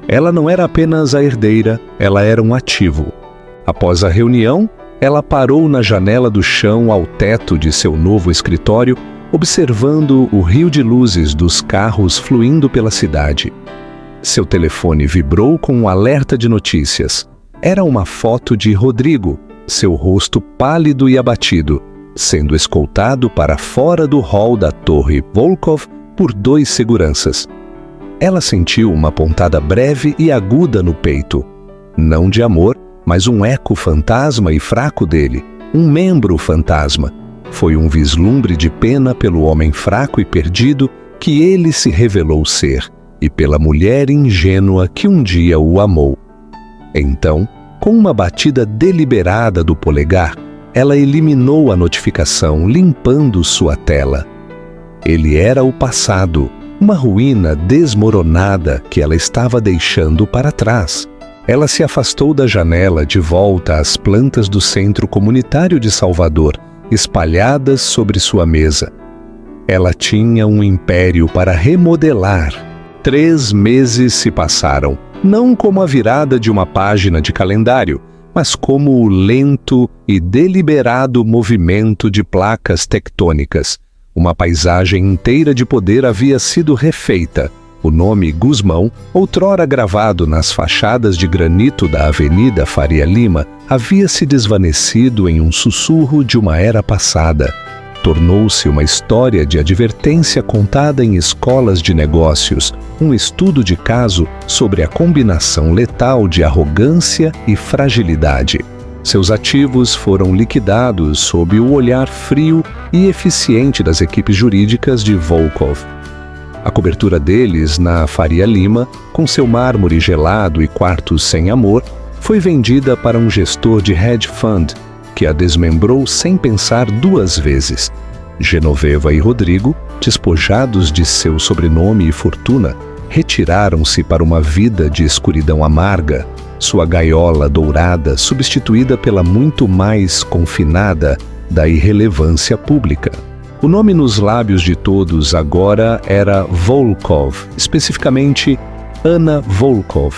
Ela não era apenas a herdeira, ela era um ativo. Após a reunião, ela parou na janela do chão ao teto de seu novo escritório, observando o rio de luzes dos carros fluindo pela cidade. Seu telefone vibrou com um alerta de notícias. Era uma foto de Rodrigo, seu rosto pálido e abatido, sendo escoltado para fora do hall da Torre Volkov por 2 seguranças. Ela sentiu uma pontada breve e aguda no peito. Não de amor, mas um eco fantasma e fraco dele, um membro fantasma. Foi um vislumbre de pena pelo homem fraco e perdido que ele se revelou ser, e pela mulher ingênua que um dia o amou. Então, com uma batida deliberada do polegar, ela eliminou a notificação, limpando sua tela. Ele era o passado, uma ruína desmoronada que ela estava deixando para trás. Ela se afastou da janela de volta às plantas do Centro Comunitário de Salvador, espalhadas sobre sua mesa. Ela tinha um império para remodelar. 3 meses se passaram, não como a virada de uma página de calendário, mas como o lento e deliberado movimento de placas tectônicas. Uma paisagem inteira de poder havia sido refeita. O nome Guzmão, outrora gravado nas fachadas de granito da Avenida Faria Lima, havia se desvanecido em um sussurro de uma era passada. Tornou-se uma história de advertência contada em escolas de negócios, um estudo de caso sobre a combinação letal de arrogância e fragilidade. Seus ativos foram liquidados sob o olhar frio e eficiente das equipes jurídicas de Volkov. A cobertura deles na Faria Lima, com seu mármore gelado e quartos sem amor, foi vendida para um gestor de hedge fund, que a desmembrou sem pensar 2 vezes. Genoveva e Rodrigo, despojados de seu sobrenome e fortuna, retiraram-se para uma vida de escuridão amarga, sua gaiola dourada substituída pela muito mais confinada da irrelevância pública. O nome nos lábios de todos agora era Volkov, especificamente Anna Volkov.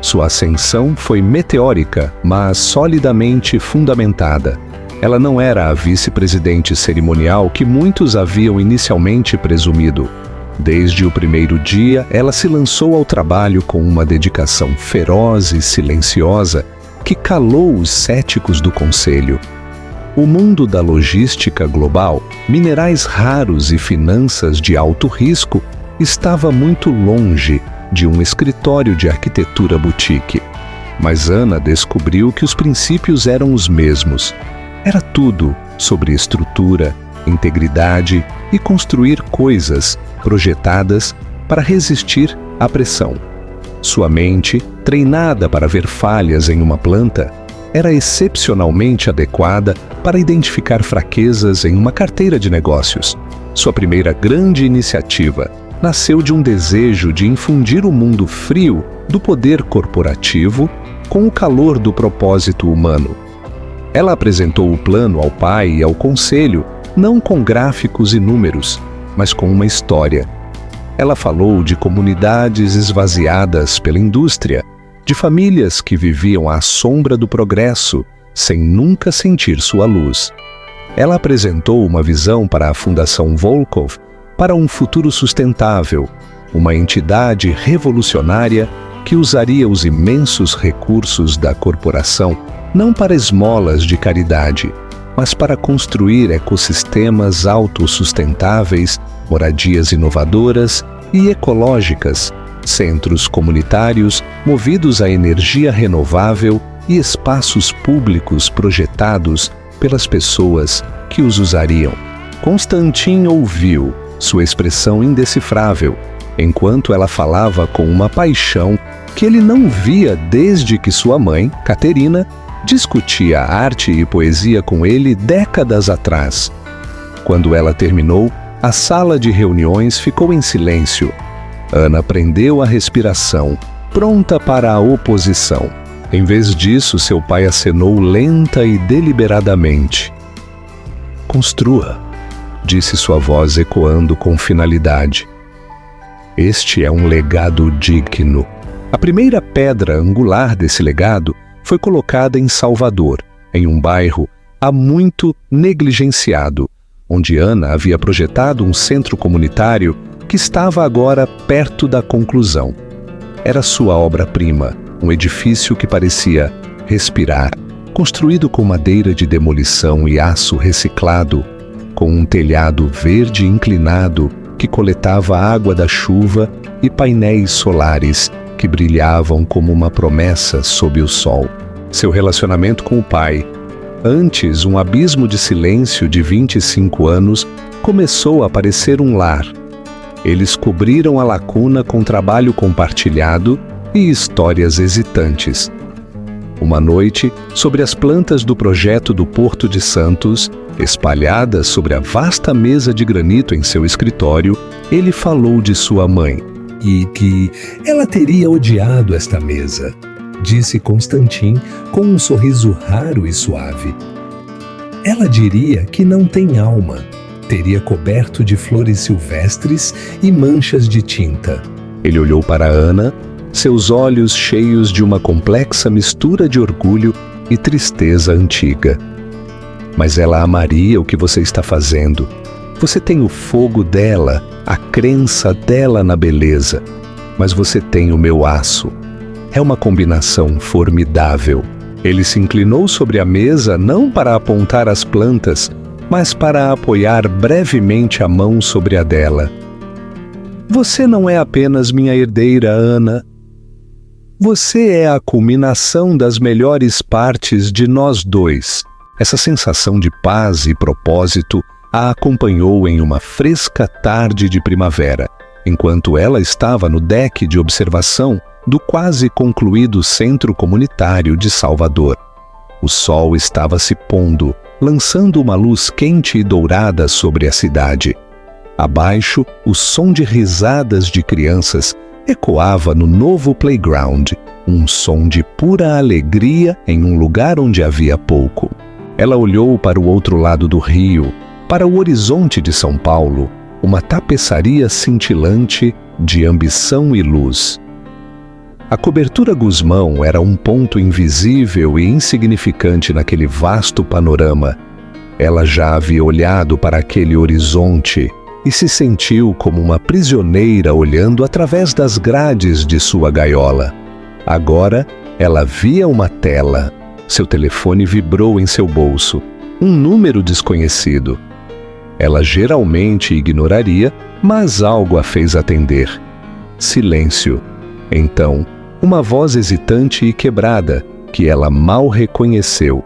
Sua ascensão foi meteórica, mas solidamente fundamentada. Ela não era a vice-presidente cerimonial que muitos haviam inicialmente presumido. Desde o primeiro dia, ela se lançou ao trabalho com uma dedicação feroz e silenciosa que calou os céticos do conselho. O mundo da logística global, minerais raros e finanças de alto risco estava muito longe de um escritório de arquitetura boutique. Mas Ana descobriu que os princípios eram os mesmos. Era tudo sobre estrutura, integridade e construir coisas projetadas para resistir à pressão. Sua mente, treinada para ver falhas em uma planta, era excepcionalmente adequada para identificar fraquezas em uma carteira de negócios. Sua primeira grande iniciativa nasceu de um desejo de infundir o mundo frio do poder corporativo com o calor do propósito humano. Ela apresentou o plano ao pai e ao conselho, não com gráficos e números, mas com uma história. Ela falou de comunidades esvaziadas pela indústria, de famílias que viviam à sombra do progresso, sem nunca sentir sua luz. Ela apresentou uma visão para a Fundação Volkov para um futuro sustentável, uma entidade revolucionária que usaria os imensos recursos da corporação não para esmolas de caridade, mas para construir ecossistemas autossustentáveis, moradias inovadoras e ecológicas, centros comunitários movidos à energia renovável e espaços públicos projetados pelas pessoas que os usariam. Constantin ouviu sua expressão indecifrável, enquanto ela falava com uma paixão que ele não via desde que sua mãe, Caterina, discutia arte e poesia com ele décadas atrás. Quando ela terminou, a sala de reuniões ficou em silêncio. Ana prendeu a respiração, pronta para a oposição. Em vez disso, seu pai acenou lenta e deliberadamente. "Construa", disse sua voz ecoando com finalidade. "Este é um legado digno." A primeira pedra angular desse legado foi colocada em Salvador, em um bairro há muito negligenciado, onde Ana havia projetado um centro comunitário que estava agora perto da conclusão. Era sua obra-prima, um edifício que parecia respirar, construído com madeira de demolição e aço reciclado, com um telhado verde inclinado que coletava a água da chuva e painéis solares que brilhavam como uma promessa sob o sol. Seu relacionamento com o pai, antes um abismo de silêncio de 25 anos, começou a parecer um lar. Eles cobriram a lacuna com trabalho compartilhado e histórias hesitantes. Uma noite, sobre as plantas do projeto do Porto de Santos, espalhadas sobre a vasta mesa de granito em seu escritório, ele falou de sua mãe. E que ela teria odiado esta mesa, disse Constantin com um sorriso raro e suave. Ela diria que não tem alma, teria coberto de flores silvestres e manchas de tinta. Ele olhou para Ana, seus olhos cheios de uma complexa mistura de orgulho e tristeza antiga. "Mas ela amaria o que você está fazendo. Você tem o fogo dela, a crença dela na beleza, mas você tem o meu aço. É uma combinação formidável." Ele se inclinou sobre a mesa não para apontar as plantas, mas para apoiar brevemente a mão sobre a dela. "Você não é apenas minha herdeira, Ana. Você é a culminação das melhores partes de nós dois." Essa sensação de paz e propósito a acompanhou em uma fresca tarde de primavera, enquanto ela estava no deck de observação do quase concluído Centro Comunitário de Salvador. O sol estava se pondo, lançando uma luz quente e dourada sobre a cidade. Abaixo, o som de risadas de crianças ecoava no novo playground, um som de pura alegria em um lugar onde havia pouco. Ela olhou para o outro lado do rio, para o horizonte de São Paulo, uma tapeçaria cintilante de ambição e luz. A cobertura Gusmão era um ponto invisível e insignificante naquele vasto panorama. Ela já havia olhado para aquele horizonte e se sentiu como uma prisioneira olhando através das grades de sua gaiola. Agora, ela via uma tela. Seu telefone vibrou em seu bolso. Um número desconhecido. Ela geralmente ignoraria, mas algo a fez atender. Silêncio. Então, uma voz hesitante e quebrada, que ela mal reconheceu.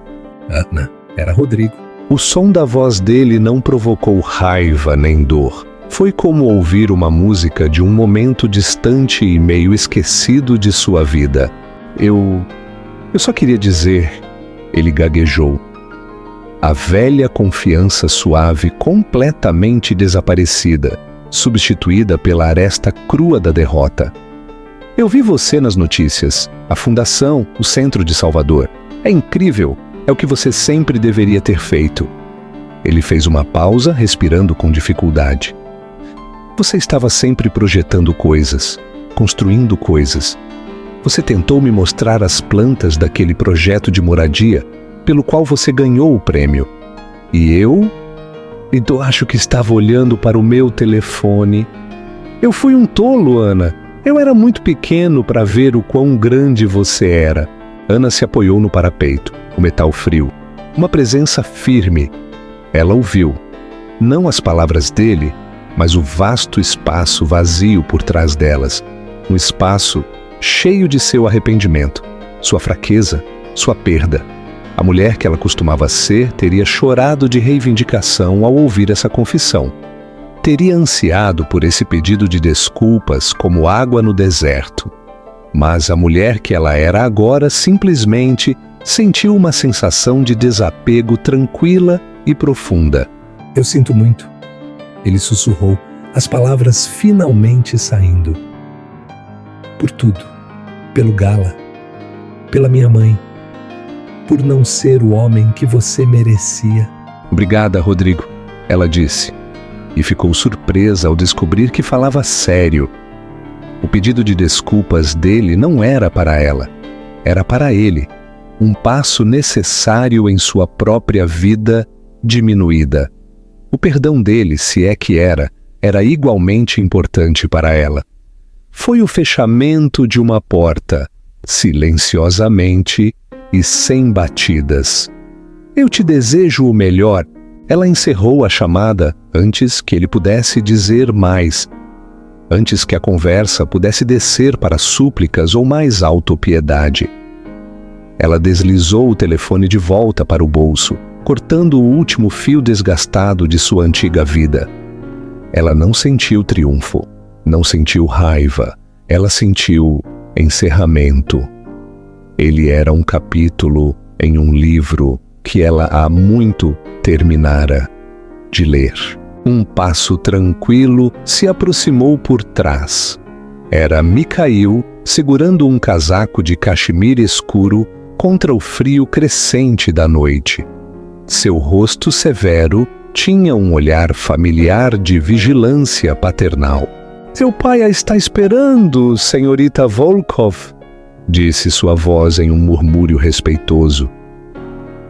Ana, era Rodrigo. O som da voz dele não provocou raiva nem dor. Foi como ouvir uma música de um momento distante e meio esquecido de sua vida. Eu só queria dizer, ele gaguejou. A velha confiança suave completamente desaparecida, substituída pela aresta crua da derrota. Eu vi você nas notícias, a fundação, o centro de Salvador. É incrível, é o que você sempre deveria ter feito. Ele fez uma pausa, respirando com dificuldade. Você estava sempre projetando coisas, construindo coisas. Você tentou me mostrar as plantas daquele projeto de moradia, pelo qual você ganhou o prêmio. E eu? Então acho que estava olhando para o meu telefone. Eu fui um tolo, Ana. Eu era muito pequeno para ver o quão grande você era. Ana se apoiou no parapeito, o metal frio, uma presença firme. Ela ouviu, não as palavras dele, mas o vasto espaço vazio por trás delas, um espaço cheio de seu arrependimento, sua fraqueza, sua perda. A mulher que ela costumava ser teria chorado de reivindicação ao ouvir essa confissão. Teria ansiado por esse pedido de desculpas como água no deserto. Mas a mulher que ela era agora simplesmente sentiu uma sensação de desapego tranquila e profunda. Eu sinto muito. Ele sussurrou, as palavras finalmente saindo. Por tudo. Pelo Gala. Pela minha mãe. Por não ser o homem que você merecia. Obrigada, Rodrigo, ela disse. E ficou surpresa ao descobrir que falava sério. O pedido de desculpas dele não era para ela, era para ele, um passo necessário em sua própria vida diminuída. O perdão dele, se é que era igualmente importante para ela. Foi o fechamento de uma porta, silenciosamente e sem batidas. Eu te desejo o melhor. Ela encerrou a chamada antes que ele pudesse dizer mais, antes que a conversa pudesse descer para súplicas ou mais autopiedade. Ela deslizou o telefone de volta para o bolso, cortando o último fio desgastado de sua antiga vida. Ela não sentiu triunfo, não sentiu raiva, ela sentiu encerramento. Ele era um capítulo em um livro que ela há muito terminara de ler. Um passo tranquilo se aproximou por trás. Era Mikhail segurando um casaco de cachemir escuro contra o frio crescente da noite. Seu rosto severo tinha um olhar familiar de vigilância paternal. Seu pai a está esperando, senhorita Volkov, disse sua voz em um murmúrio respeitoso.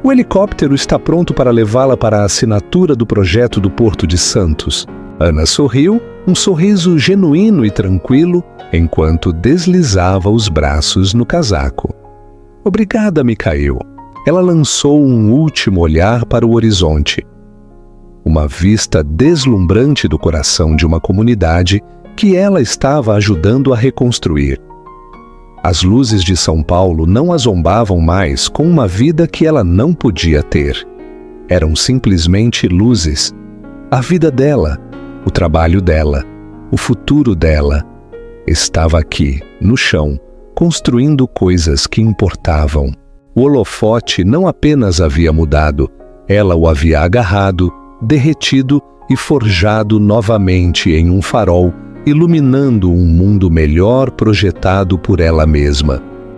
O helicóptero está pronto para levá-la para a assinatura do projeto do Porto de Santos. Ana sorriu, um sorriso genuíno e tranquilo, enquanto deslizava os braços no casaco. Obrigada, Mikhail. Ela lançou um último olhar para o horizonte. Uma vista deslumbrante do coração de uma comunidade que ela estava ajudando a reconstruir. As luzes de São Paulo não a zombavam mais com uma vida que ela não podia ter. Eram simplesmente luzes. A vida dela, o trabalho dela, o futuro dela, estava aqui, no chão, construindo coisas que importavam. O holofote não apenas havia mudado, ela o havia agarrado, derretido e forjado novamente em um farol, iluminando um mundo melhor projetado por ela mesma.